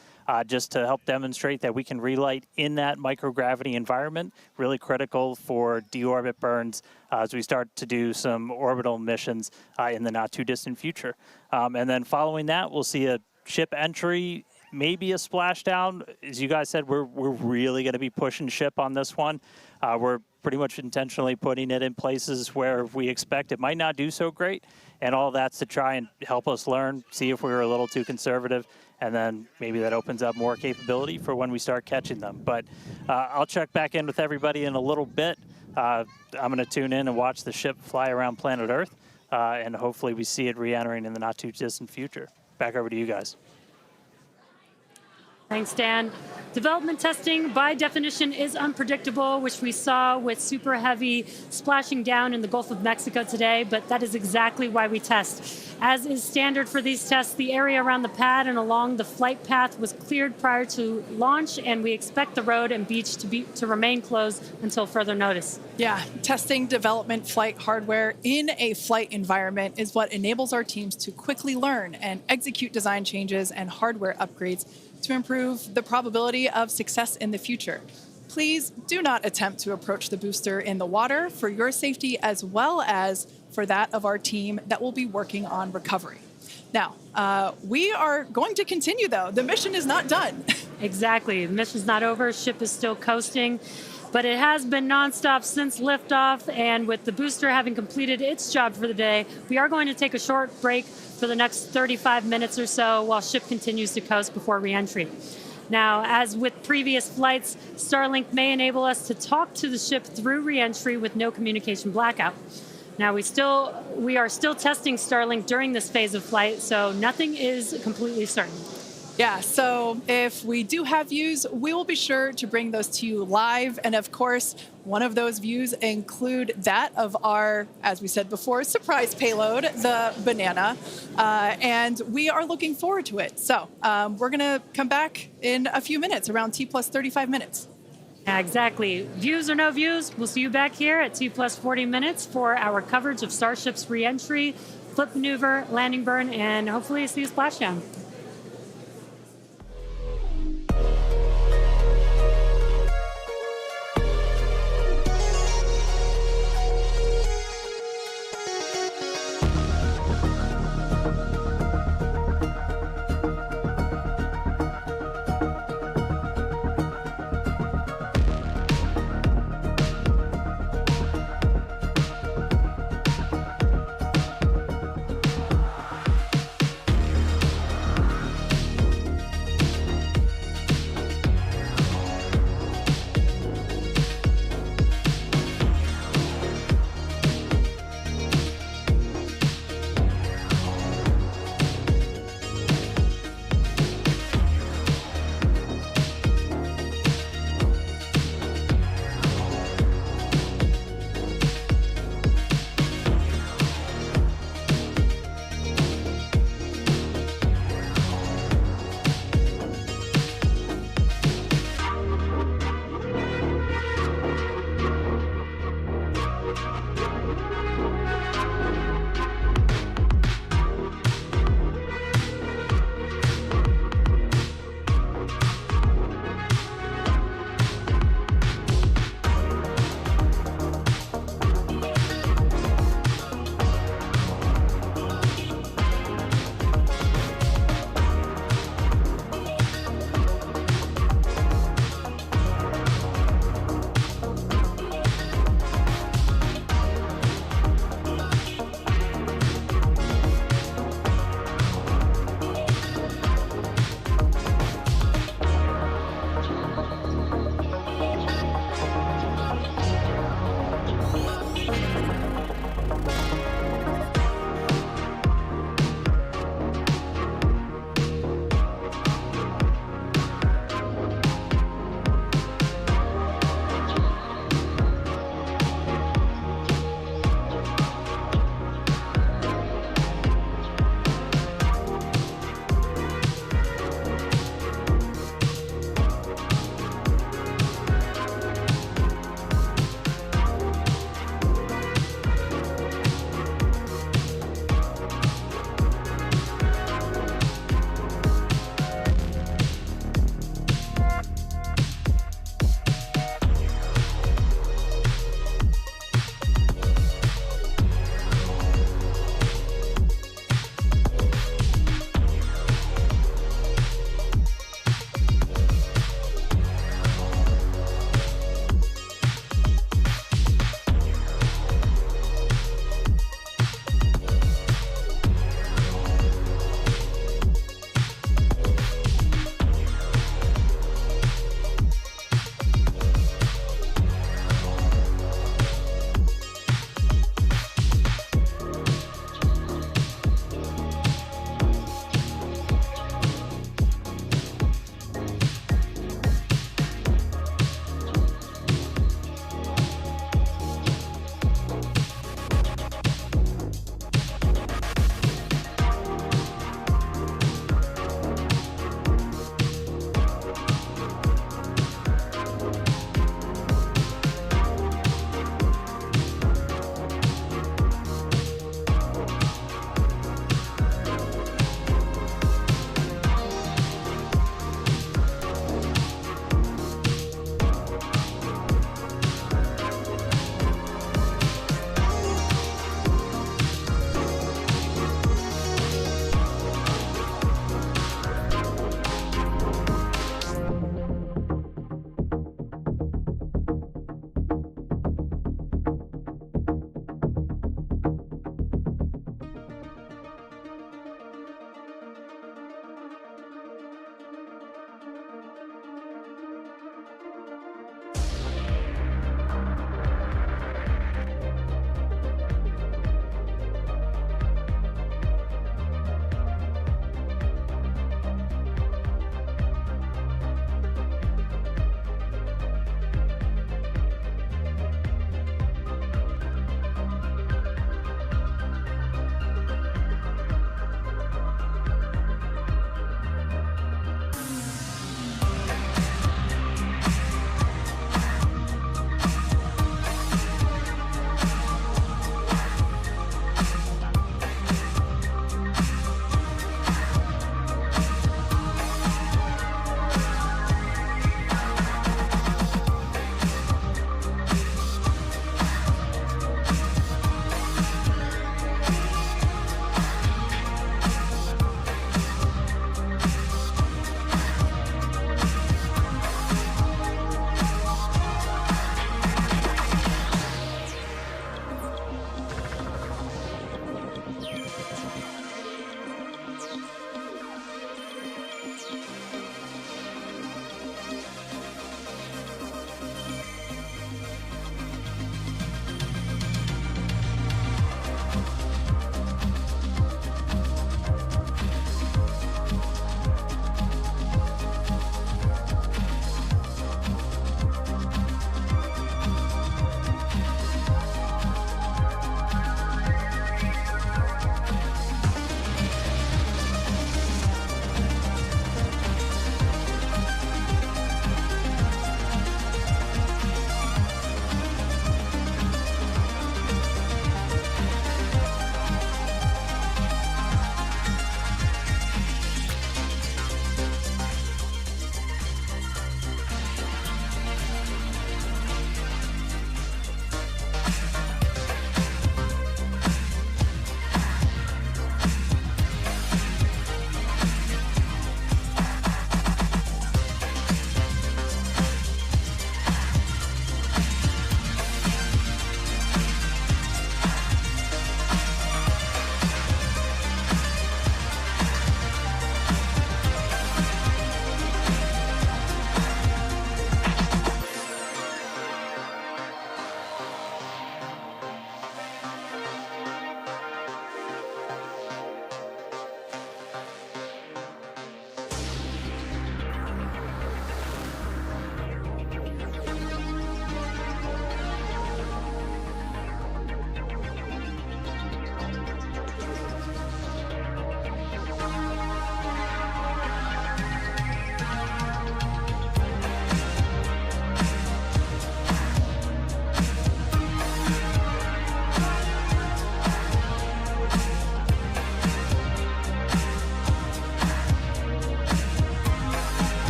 just to help demonstrate that we can relight in that microgravity environment. Really critical for deorbit burns as we start to do some orbital missions in the not too distant future. And then following that, we'll see a ship entry maybe a splashdown. As you guys said, we're really going to be pushing ship on this one. We're pretty much intentionally putting it in places where we expect it might not do so great, and all that's to try and help us learn, see if we were a little too conservative, and then maybe that opens up more capability for when we start catching them. But I'll check back in with everybody in a little bit. I'm going to tune in and watch the ship fly around planet Earth, and hopefully we see it re-entering in the not-too-distant future. Back over to you guys. Thanks, Dan. Development testing, by definition, is unpredictable, which we saw with Super Heavy splashing down in the Gulf of Mexico today, but that is exactly why we test. As is standard for these tests, the area around the pad and along the flight path was cleared prior to launch, and we expect the road and beach to remain closed until further notice. Yeah, testing development flight hardware in a flight environment is what enables our teams to quickly learn and execute design changes and hardware upgrades to improve the probability of success in the future. Please do not attempt to approach the booster in the water for your safety as well as for that of our team that will be working on recovery. Now, we are going to continue though. The mission is not done. Exactly, the mission's not over, ship is still coasting, but it has been nonstop since liftoff, and with the booster having completed its job for the day, we are going to take a short break for the next 35 minutes or so while ship continues to coast before re-entry. Now, as with previous flights, Starlink may enable us to talk to the ship through re-entry with no communication blackout. Now, we are still testing Starlink during this phase of flight, so nothing is completely certain. Yeah, so if we do have views, we will be sure to bring those to you live. And of course, one of those views include that of our, as we said before, surprise payload, the Banana. And we are looking forward to it. So we're going to come back in a few minutes, around T plus 35 minutes. Yeah, exactly. Views or no views, we'll see you back here at T plus 40 minutes for our coverage of Starship's re-entry, flip maneuver, landing burn, and hopefully see a splashdown.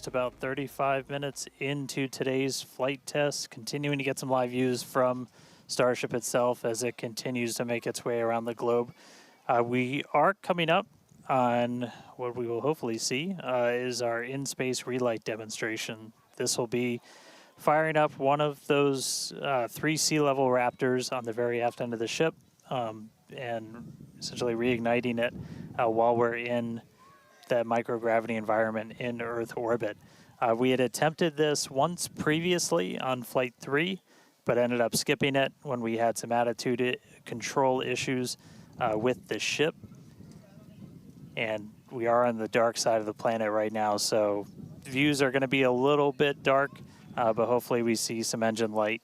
just about 35 minutes into today's flight test, continuing to get some live views from Starship itself as it continues to make its way around the globe. We are coming up on what we will hopefully see is our in-space relight demonstration. This will be firing up one of those 3 sea-level Raptors on the very aft end of the ship and essentially reigniting it while we're in that microgravity environment in Earth orbit. We had attempted this once previously on Flight 3, but ended up skipping it when we had some attitude control issues with the ship. And we are on the dark side of the planet right now, so views are going to be a little bit dark, but hopefully we see some engine light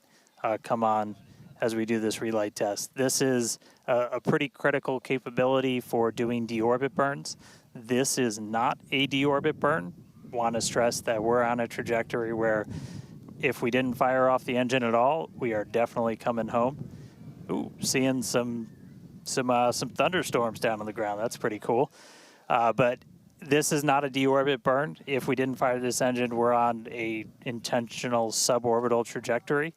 come on as we do this relight test. This is a pretty critical capability for doing deorbit burns. This is not a deorbit burn. Want to stress that we're on a trajectory where if we didn't fire off the engine at all, we are definitely coming home. Ooh, seeing some thunderstorms down on the ground. That's pretty cool. But this is not a deorbit burn. If we didn't fire this engine, we're on a intentional suborbital trajectory.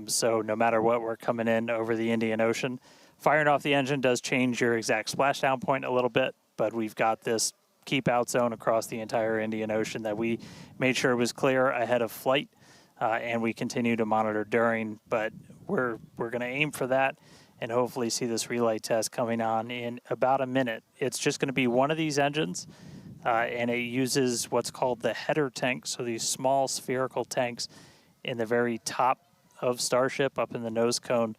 So no matter what, we're coming in over the Indian Ocean. Firing off the engine does change your exact splashdown point a little bit, but we've got this keep out zone across the entire Indian Ocean that we made sure was clear ahead of flight, and we continue to monitor during, but we're going to aim for that and hopefully see this relight test coming on in about a minute. It's just going to be one of these engines, and it uses what's called the header tank, so these small spherical tanks in the very top of Starship up in the nose cone.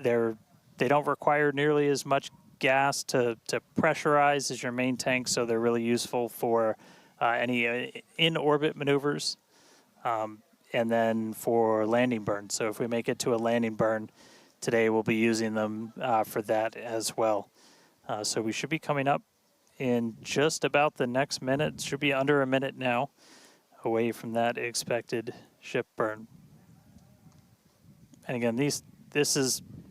They don't require nearly as much gas to pressurize as your main tank, so they're really useful for any in-orbit maneuvers and then for landing burns. So if we make it to a landing burn today, we'll be using them for that as well. So we should be coming up in just about the next minute. Should be under a minute now away from that expected ship burn. And again,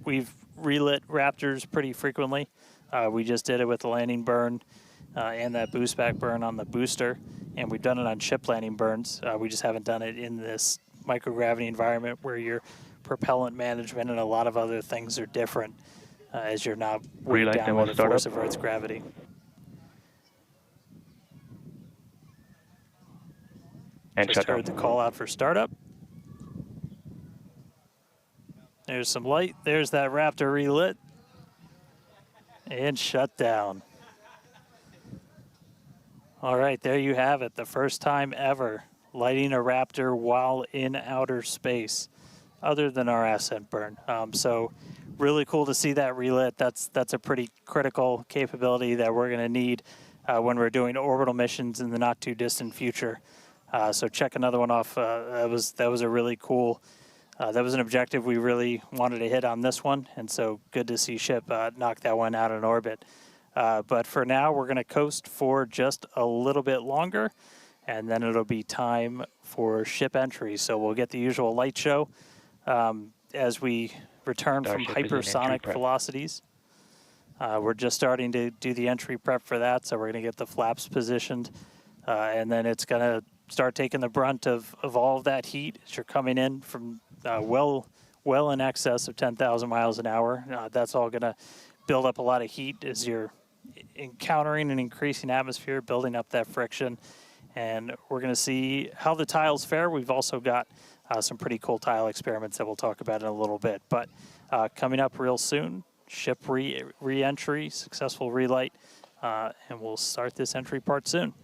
we've relit Raptors pretty frequently. We just did it with the landing burn and that boost back burn on the booster, and we've done it on ship landing burns. We just haven't done it in this microgravity environment where your propellant management and a lot of other things are different as you're not weighed down by the force of Earth's gravity. And just heard the call out for startup. There's some light. There's that Raptor relit. And shut down. All right, there you have it. The first time ever lighting a Raptor while in outer space, other than our ascent burn. So really cool to see that relit. That's a pretty critical capability that we're going to need when we're doing orbital missions in the not too distant future. So check another one off. That was a really cool. That was an objective we really wanted to hit on this one, and so good to see ship knock that one out in orbit. But for now, we're going to coast for just a little bit longer, and then it'll be time for ship entry. So we'll get the usual light show as we return from hypersonic velocities. We're just starting to do the entry prep for that, so we're going to get the flaps positioned, and then it's going to start taking the brunt of all of that heat as you're coming in from well in excess of 10,000 miles an hour. That's all going to build up a lot of heat as you're encountering an increasing atmosphere, building up that friction. And we're going to see how the tiles fare. We've also got some pretty cool tile experiments that we'll talk about in a little bit. But coming up real soon, ship re-entry, successful relight, and we'll start this entry part soon.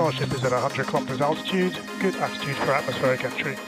Starship is at 100 kilometers altitude. Good attitude for atmospheric entry.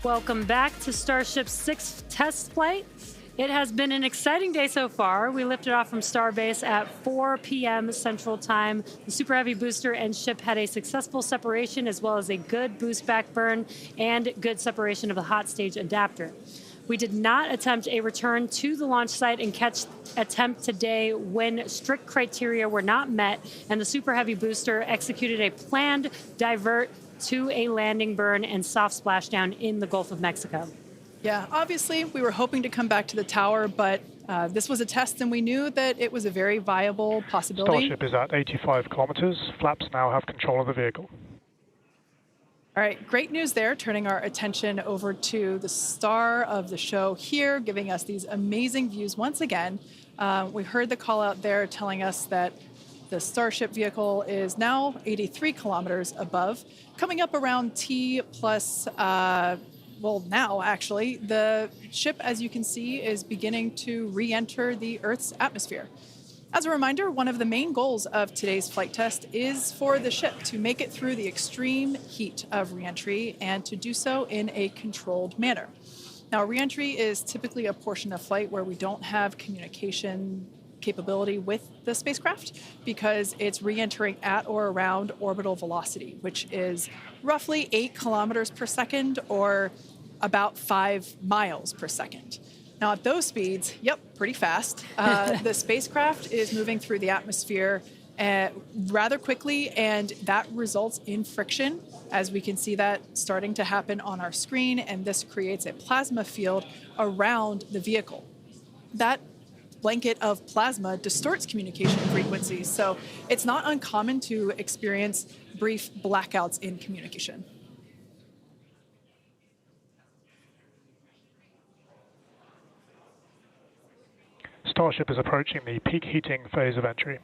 Welcome back to Starship's 6th test flight. It has been an exciting day so far. We lifted off from Starbase at 4 p.m. Central Time. The Super Heavy booster and ship had a successful separation as well as a good boost back burn and good separation of the hot stage adapter. We did not attempt a return to the launch site and catch attempt today when strict criteria were not met and the Super Heavy booster executed a planned divert to a landing burn and soft splashdown in the Gulf of Mexico. Yeah, obviously we were hoping to come back to the tower, but this was a test and we knew that it was a very viable possibility. Starship is at 85 kilometers. Flaps now have control of the vehicle. All right, great news there, turning our attention over to the star of the show here, giving us these amazing views once again. We heard the call out there telling us that the Starship vehicle is now 83 kilometers above, coming up around T plus, well, now actually, the ship, as you can see, is beginning to re-enter the Earth's atmosphere. As a reminder, one of the main goals of today's flight test is for the ship to make it through the extreme heat of re-entry and to do so in a controlled manner. Now, re-entry is typically a portion of flight where we don't have communication capability with the spacecraft because it's re-entering at or around orbital velocity, which is roughly 8 kilometers per second or about 5 miles per second. Now at those speeds, yep, pretty fast. The spacecraft is moving through the atmosphere rather quickly, and that results in friction, as we can see that starting to happen on our screen, and this creates a plasma field around the vehicle. That blanket of plasma distorts communication frequencies, so it's not uncommon to experience brief blackouts in communication. Starship is approaching the peak heating phase of entry.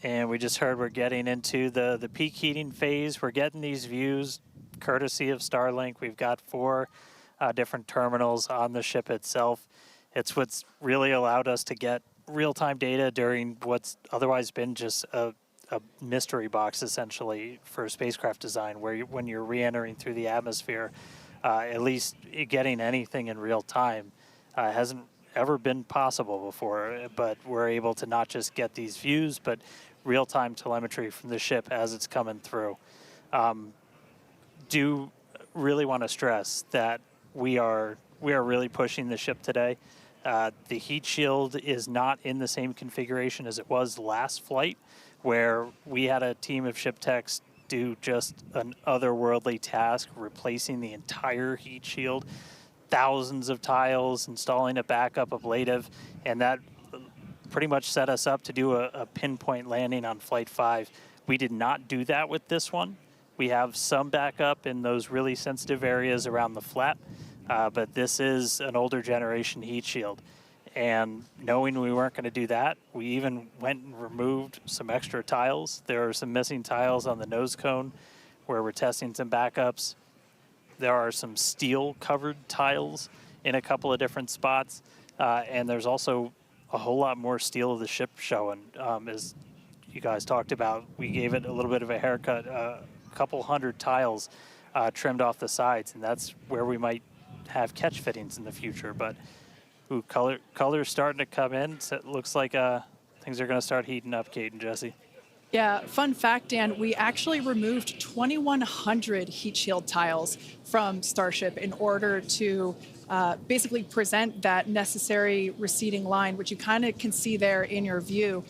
And we just heard we're getting into the peak heating phase. We're getting these views courtesy of Starlink. We've got 4 different terminals on the ship itself. It's what's really allowed us to get real-time data during what's otherwise been just a a mystery box essentially for spacecraft design, where when you're re-entering through the atmosphere, at least getting anything in real time hasn't ever been possible before. But we're able to not just get these views, but real-time telemetry from the ship as it's coming through. Do really want to stress that we are really pushing the ship today. The heat shield is not in the same configuration as it was last flight, where we had a team of ship techs do just an otherworldly task, replacing the entire heat shield, thousands of tiles, installing a backup ablative, and that pretty much set us up to do a pinpoint landing on Flight 5. We did not do that with this one. We have some backup in those really sensitive areas around the flap, but this is an older generation heat shield. And knowing we weren't going to do that, we even went and removed some extra tiles. There are some missing tiles on the nose cone where we're testing some backups. There are some steel-covered tiles in a couple of different spots, and there's also a whole lot more steel of the ship showing. As you guys talked about, we gave it a little bit of a haircut, a couple hundred tiles trimmed off the sides, and that's where we might have catch fittings in the future. But ooh, color's starting to come in, so it looks like things are going to start heating up, Kate and Jesse. Yeah, fun fact, Dan, we actually removed 2,100 heat shield tiles from Starship in order to basically present that necessary receding line, which you kind of can see there in your view.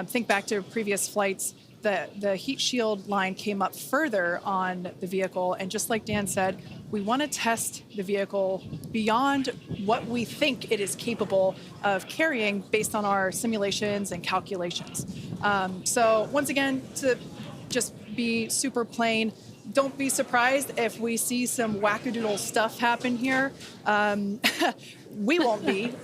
Think back to previous flights. The heat shield line came up further on the vehicle, and just like Dan said, we want to test the vehicle beyond what we think it is capable of carrying based on our simulations and calculations. So once again, to just be super plain, don't be surprised if we see some wackadoodle stuff happen here. We won't be.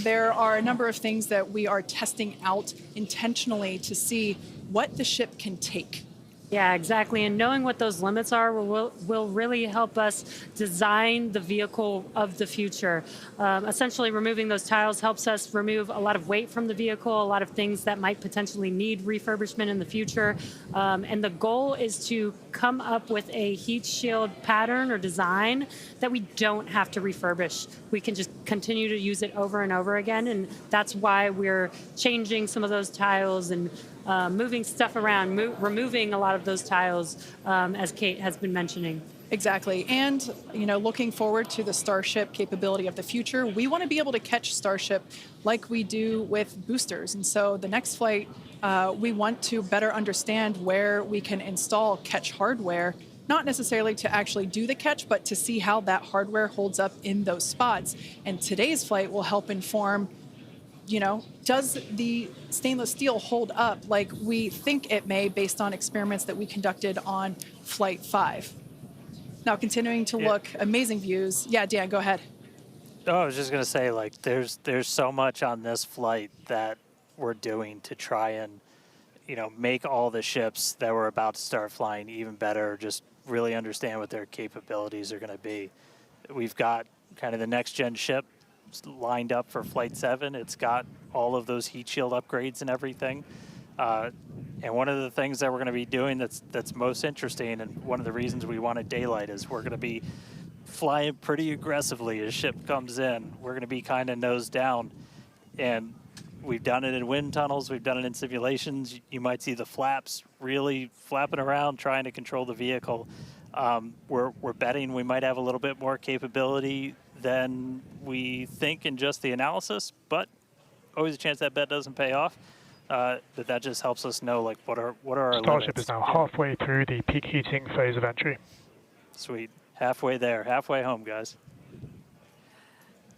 There are a number of things that we are testing out intentionally to see what the ship can take. Yeah, exactly. And knowing what those limits are will really help us design the vehicle of the future. Essentially, removing those tiles helps us remove a lot of weight from the vehicle, a lot of things that might potentially need refurbishment in the future. And the goal is to come up with a heat shield pattern or design that we don't have to refurbish. We can just continue to use it over and over again. And that's why we're changing some of those tiles and moving stuff around, removing a lot of those tiles, as Kate has been mentioning. Exactly. And, looking forward to the Starship capability of the future, we want to be able to catch Starship like we do with boosters. And so the next flight, we want to better understand where we can install catch hardware, not necessarily to actually do the catch, but to see how that hardware holds up in those spots. And today's flight will help inform, does the stainless steel hold up like we think it may based on experiments that we conducted on Flight 5? Now, continuing to look, amazing views. Yeah, Dan, go ahead. Oh, I was just going to say, there's so much on this flight that we're doing to try and, make all the ships that we're about to start flying even better, just really understand what their capabilities are going to be. We've got kind of the next-gen ship lined up for Flight 7. It's got all of those heat shield upgrades and everything. And one of the things that we're going to be doing that's most interesting, and one of the reasons we wanted daylight, is we're going to be flying pretty aggressively as ship comes in. We're going to be kind of nose down, and we've done it in wind tunnels. We've done it in simulations. You might see the flaps really flapping around trying to control the vehicle. We're betting we might have a little bit more capability than we think in just the analysis, but always a chance that bet doesn't pay off. But that just helps us know what are our Starship limits. is now halfway through the peak heating phase of entry. Sweet. Halfway there. Halfway home, guys.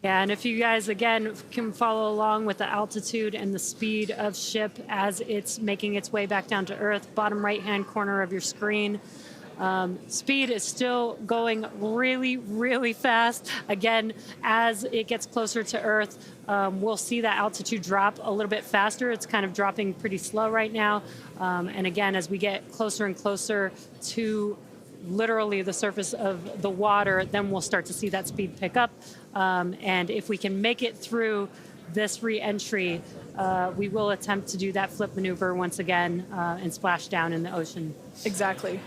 Yeah, and if you guys, again, can follow along with the altitude and the speed of ship as it's making its way back down to Earth, bottom right-hand corner of your screen. Speed is still going really, really fast. Again, as it gets closer to Earth, we'll see that altitude drop a little bit faster. It's kind of dropping pretty slow right now. And again, as we get closer and closer to literally the surface of the water, then we'll start to see that speed pick up. And if we can make it through this re-entry, we will attempt to do that flip maneuver once again and splash down in the ocean. Exactly.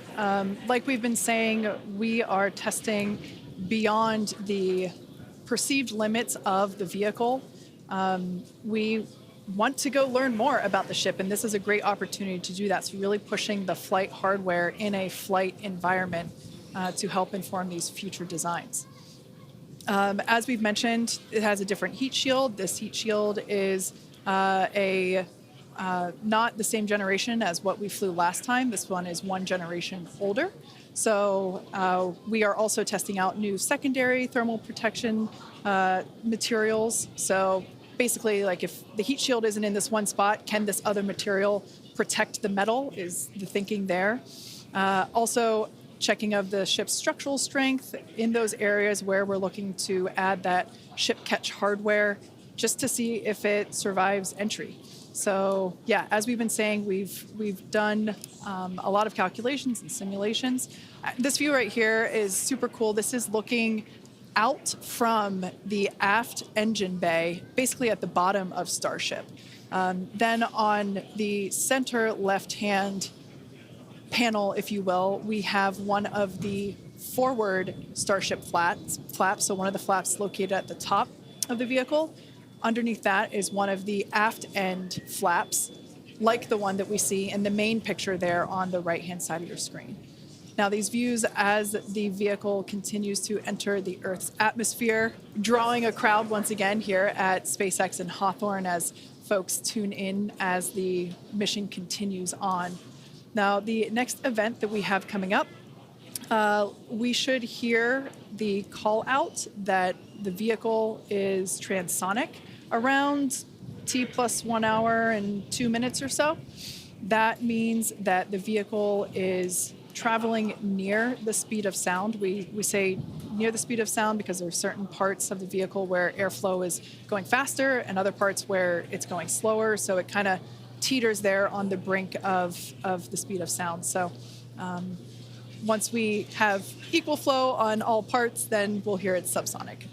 Like we've been saying, we are testing beyond the perceived limits of the vehicle. We want to go learn more about the ship, and this is a great opportunity to do that. So really pushing the flight hardware in a flight environment to help inform these future designs. As we've mentioned, it has a different heat shield. This heat shield is not the same generation as what we flew last time. This one is one generation older. So we are also testing out new secondary thermal protection materials. So basically, like if the heat shield isn't in this one spot, can this other material protect the metal is the thinking there. Also, checking of the ship's structural strength in those areas where we're looking to add that ship catch hardware just to see if it survives entry. So yeah, as we've been saying, we've done a lot of calculations and simulations. This view right here is super cool. This is looking out from the aft engine bay, basically at the bottom of Starship. Then on the center left-hand panel, if you will, we have one of the forward Starship flaps, so one of the flaps located at the top of the vehicle. Underneath that is one of the aft end flaps, like the one that we see in the main picture there on the right-hand side of your screen. Now, these views as the vehicle continues to enter the Earth's atmosphere, drawing a crowd once again here at SpaceX and Hawthorne as folks tune in as the mission continues on. Now, the next event that we have coming up, we should hear the call out that the vehicle is transonic around T plus 1 hour and 2 minutes or so. That means that the vehicle is traveling near the speed of sound. We say near the speed of sound because there are certain parts of the vehicle where airflow is going faster and other parts where it's going slower. So it kind of teeters there on the brink of the speed of sound. So once we have equal flow on all parts, then we'll hear it's subsonic.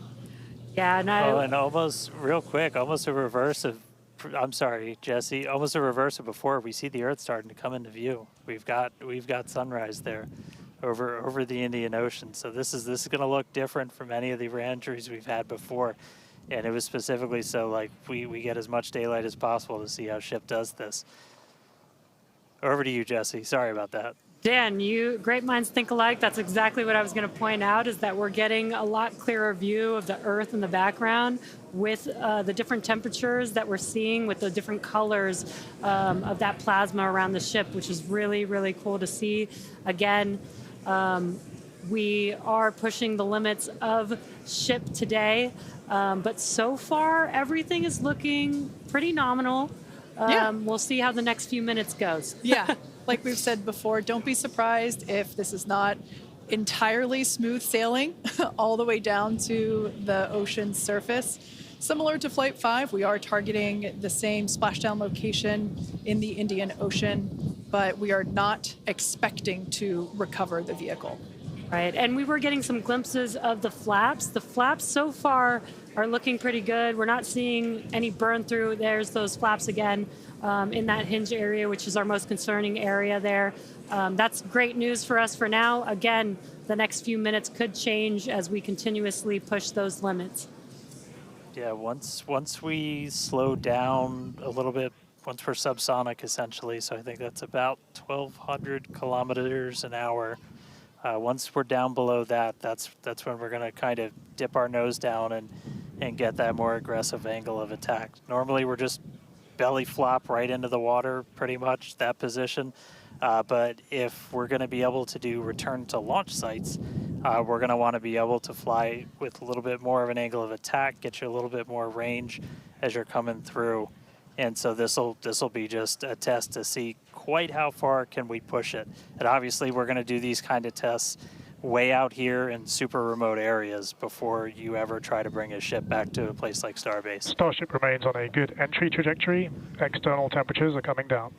Yeah, and almost real quick, almost a reverse of, I'm sorry, Jesse, almost a reverse of before. We see the Earth starting to come into view. We've got sunrise there over the Indian Ocean. So this is going to look different from any of the re-entries we've had before. And it was specifically so like we get as much daylight as possible to see how ship does this. Over to you, Jesse. Sorry about that. Dan, great minds think alike. That's exactly what I was going to point out, is that we're getting a lot clearer view of the Earth in the background with the different temperatures that we're seeing with the different colors of that plasma around the ship, which is really, really cool to see. Again, we are pushing the limits of ship today, but so far everything is looking pretty nominal. We'll see how the next few minutes goes. Yeah. Like we've said before, don't be surprised if this is not entirely smooth sailing all the way down to the ocean's surface. Similar to Flight 5, we are targeting the same splashdown location in the Indian Ocean, but we are not expecting to recover the vehicle. Right, and we were getting some glimpses of the flaps. The flaps so far are looking pretty good. We're not seeing any burn through. There's those flaps again in that hinge area, which is our most concerning area there. That's great news for us for now. Again, the next few minutes could change as we continuously push those limits. Yeah, once we slow down a little bit, once we're subsonic essentially, so I think that's about 1,200 kilometers an hour. Once we're down below that, that's when we're going to kind of dip our nose down and get that more aggressive angle of attack. Normally we're just belly flop right into the water, pretty much that position. But if we're going to be able to do return to launch sites, we're going to want to be able to fly with a little bit more of an angle of attack, get you a little bit more range as you're coming through. And so this'll be just a test to see quite how far can we push it. And obviously we're going to do these kind of tests way out here in super remote areas before you ever try to bring a ship back to a place like Starbase. Starship remains on a good entry trajectory. External temperatures are coming down.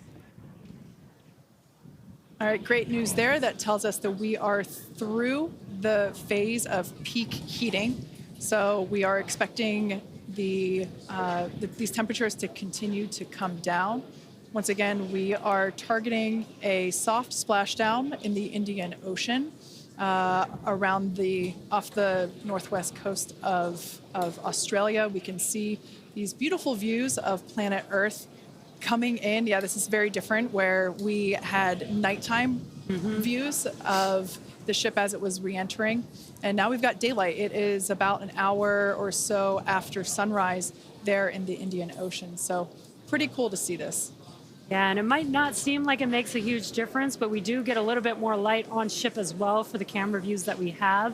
All right, great news there. That tells us that we are through the phase of peak heating. So we are expecting these temperatures to continue to come down. Once again, we are targeting a soft splashdown in the Indian Ocean off the northwest coast of Australia. We can see these beautiful views of planet Earth coming in. Yeah, this is very different, where we had nighttime views of the ship as it was re-entering, and now we've got daylight. It is about an hour or so after sunrise there in the Indian Ocean, so pretty cool to see this. Yeah, and it might not seem like it makes a huge difference, but we do get a little bit more light on ship as well for the camera views that we have,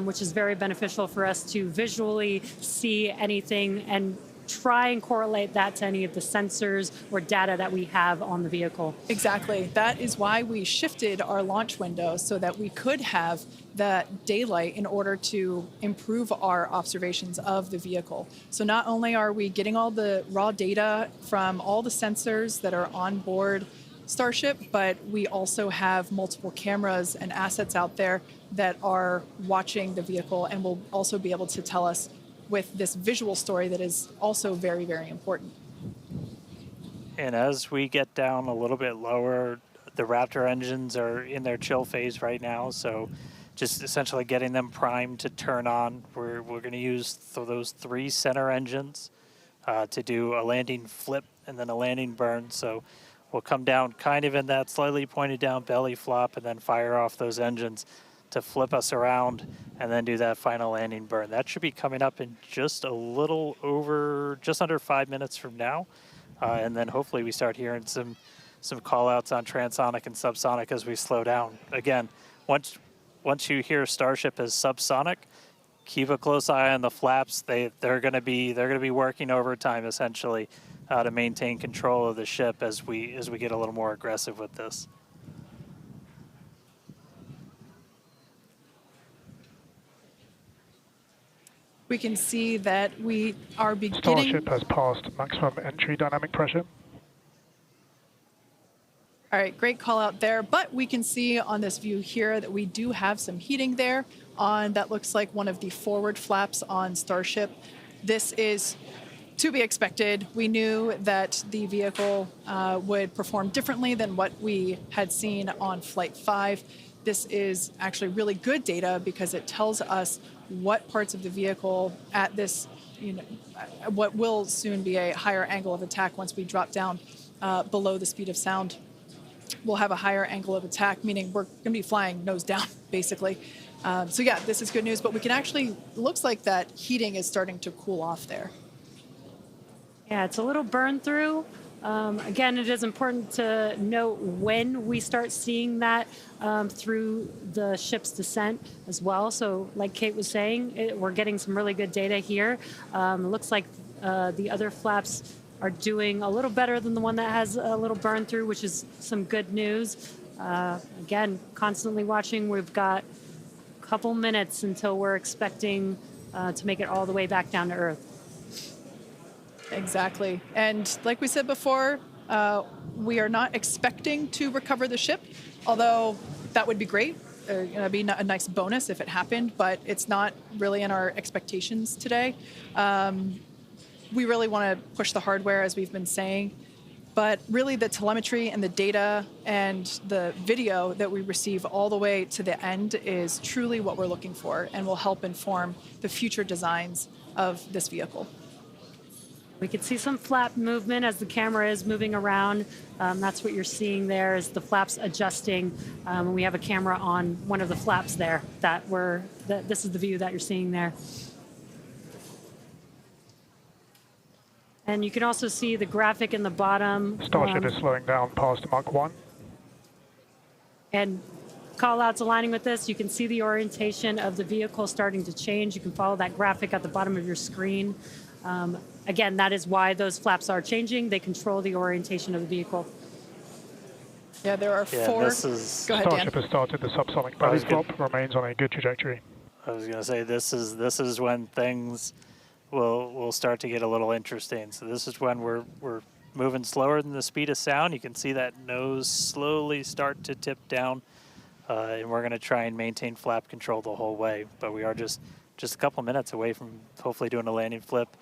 which is very beneficial for us to visually see anything and try and correlate that to any of the sensors or data that we have on the vehicle. Exactly. That is why we shifted our launch window, so that we could have that daylight in order to improve our observations of the vehicle. So not only are we getting all the raw data from all the sensors that are on board Starship, but we also have multiple cameras and assets out there that are watching the vehicle and will also be able to tell us with this visual story that is also very, very important. And as we get down a little bit lower, the Raptor engines are in their chill phase right now, so just essentially getting them primed to turn on. We're going to use those 3 center engines to do a landing flip and then a landing burn. So we'll come down kind of in that slightly pointed down belly flop and then fire off those engines to flip us around and then do that final landing burn. That should be coming up in just under 5 minutes from now. And then hopefully we start hearing some call outs on transonic and subsonic as we slow down. Again, once you hear Starship as subsonic, keep a close eye on the flaps. They're going to be working overtime essentially to maintain control of the ship as we get a little more aggressive with this. We can see that we are beginning... Starship has passed maximum entry dynamic pressure. All right, great call out there. But we can see on this view here that we do have some heating there on that looks like one of the forward flaps on Starship. This is to be expected. We knew that the vehicle would perform differently than what we had seen on Flight 5. This is actually really good data because it tells us what parts of the vehicle at this, what will soon be a higher angle of attack once we drop down below the speed of sound. We'll have a higher angle of attack, meaning we're going to be flying nose down, basically. So yeah, this is good news, but we can actually, looks like that heating is starting to cool off there. Yeah, it's a little burn through. Again, it is important to note when we start seeing that through the ship's descent as well. So like Kate was saying, we're getting some really good data here. It looks like the other flaps are doing a little better than the one that has a little burn through, which is some good news. Again, constantly watching. We've got a couple minutes until we're expecting to make it all the way back down to Earth. Exactly. And like we said before, we are not expecting to recover the ship, although that would be great. It'd be a nice bonus if it happened, but it's not really in our expectations today. We really want to push the hardware, as we've been saying, but really the telemetry and the data and the video that we receive all the way to the end is truly what we're looking for and will help inform the future designs of this vehicle. We can see some flap movement as the camera is moving around. That's what you're seeing there is the flaps adjusting. We have a camera on one of the flaps there this is the view that you're seeing there. And you can also see the graphic in the bottom. Starship is slowing down past Mach 1. And call outs aligning with this. You can see the orientation of the vehicle starting to change. You can follow that graphic at the bottom of your screen. Again, that is why those flaps are changing. They control the orientation of the vehicle. Yeah, there are 4. This is... Go ahead, Dan. Starship has started the subsonic belly flop, remains on a good trajectory. I was going to say, this is when things will start to get a little interesting. So this is when we're moving slower than the speed of sound. You can see that nose slowly start to tip down, and we're going to try and maintain flap control the whole way. But we are just just a couple minutes away from hopefully doing a landing flip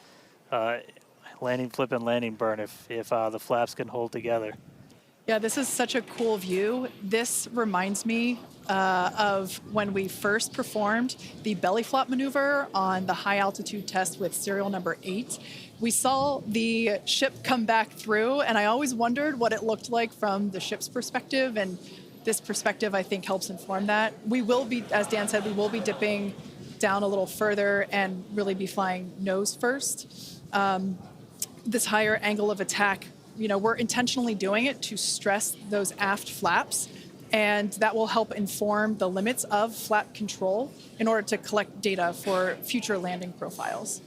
and landing burn if the flaps can hold together. Yeah, this is such a cool view. This reminds me of when we first performed the belly flop maneuver on the high altitude test with serial number 8. We saw the ship come back through, and I always wondered what it looked like from the ship's perspective, and this perspective, I think, helps inform that. We will be, as Dan said, we will be dipping down a little further and really be flying nose first. This higher angle of attack, we're intentionally doing it to stress those aft flaps, and that will help inform the limits of flap control in order to collect data for future landing profiles.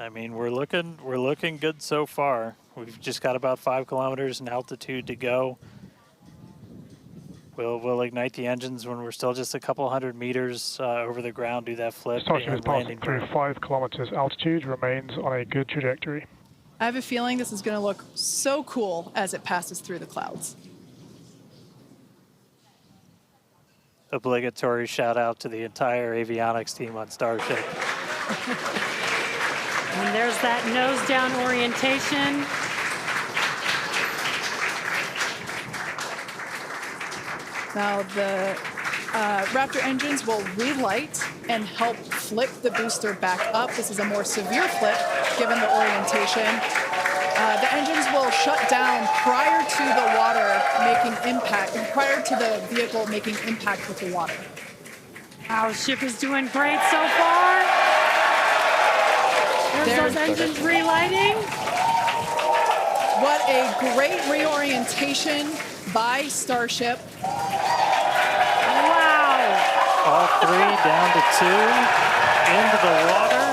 I mean, we're looking good so far. We've just got about 5 kilometers in altitude to go. We'll ignite the engines when we're still just a couple hundred meters over the ground, do that flip. Starship is and passing landing through burn. 5 kilometers altitude, remains on a good trajectory. I have a feeling this is going to look so cool as it passes through the clouds. Obligatory shout out to the entire avionics team on Starship. And there's that nose down orientation. Now the Raptor engines will relight and help flip the booster back up. This is a more severe flip given the orientation. The engines will shut down prior to the water making impact, prior to the vehicle making impact with the water. Our ship is doing great so far. There's those engines relighting. What a great reorientation by Starship. Wow. All 3 down to 2 into the water.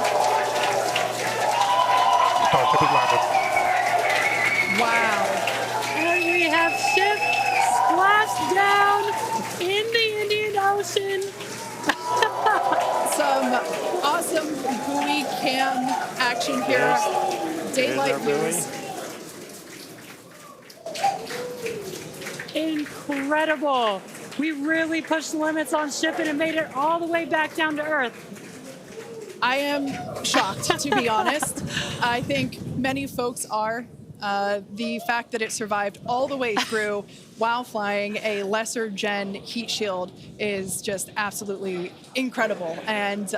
Starship is landed. Wow. And we have ship splashed down in the Indian Ocean. Some awesome buoy cam action here. Daylight There's our Incredible. buoy. We really pushed the limits on shipping and made it all the way back down to Earth. I am shocked, to be honest. I think many folks are. The fact that it survived all the way through while flying a lesser gen heat shield is just absolutely incredible. And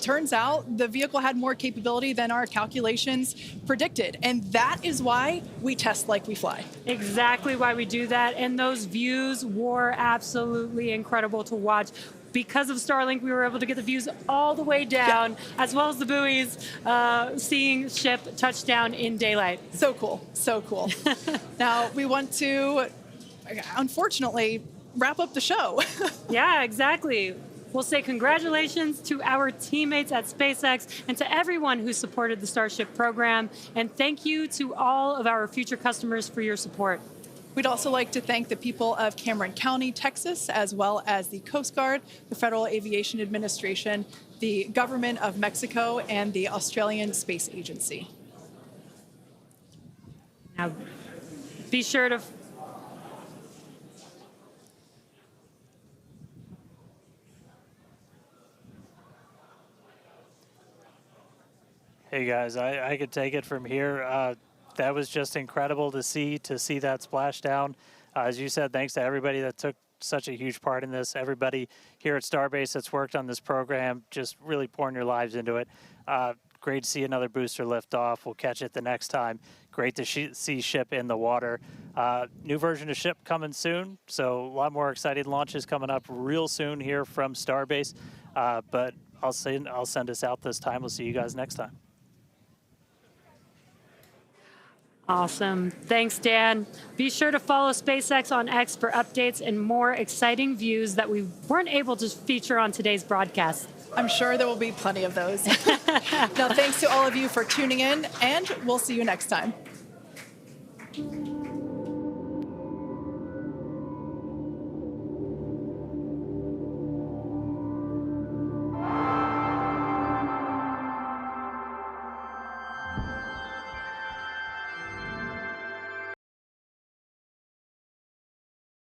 turns out the vehicle had more capability than our calculations predicted. And that is why we test like we fly. Exactly why we do that. And those views were absolutely incredible to watch. Because of Starlink, we were able to get the views all the way down, as well as the buoys, seeing ship touchdown in daylight. So cool, so cool. Now we want to, unfortunately, wrap up the show. Yeah, exactly. We'll say congratulations to our teammates at SpaceX and to everyone who supported the Starship program. And thank you to all of our future customers for your support. We'd also like to thank the people of Cameron County, Texas, as well as the Coast Guard, the Federal Aviation Administration, the Government of Mexico, and the Australian Space Agency. Now, be sure to... Hey guys, I could take it from here. That was just incredible to see that splashdown. As you said, thanks to everybody that took such a huge part in this. Everybody here at Starbase that's worked on this program, just really pouring your lives into it. Great to see another booster lift off. We'll catch it the next time. Great to see ship in the water. New version of ship coming soon, so a lot more exciting launches coming up real soon here from Starbase. But I'll send us out this time. We'll see you guys next time. Awesome. Thanks, Dan. Be sure to follow SpaceX on X for updates and more exciting views that we weren't able to feature on today's broadcast. I'm sure there will be plenty of those. Now, thanks to all of you for tuning in, and we'll see you next time.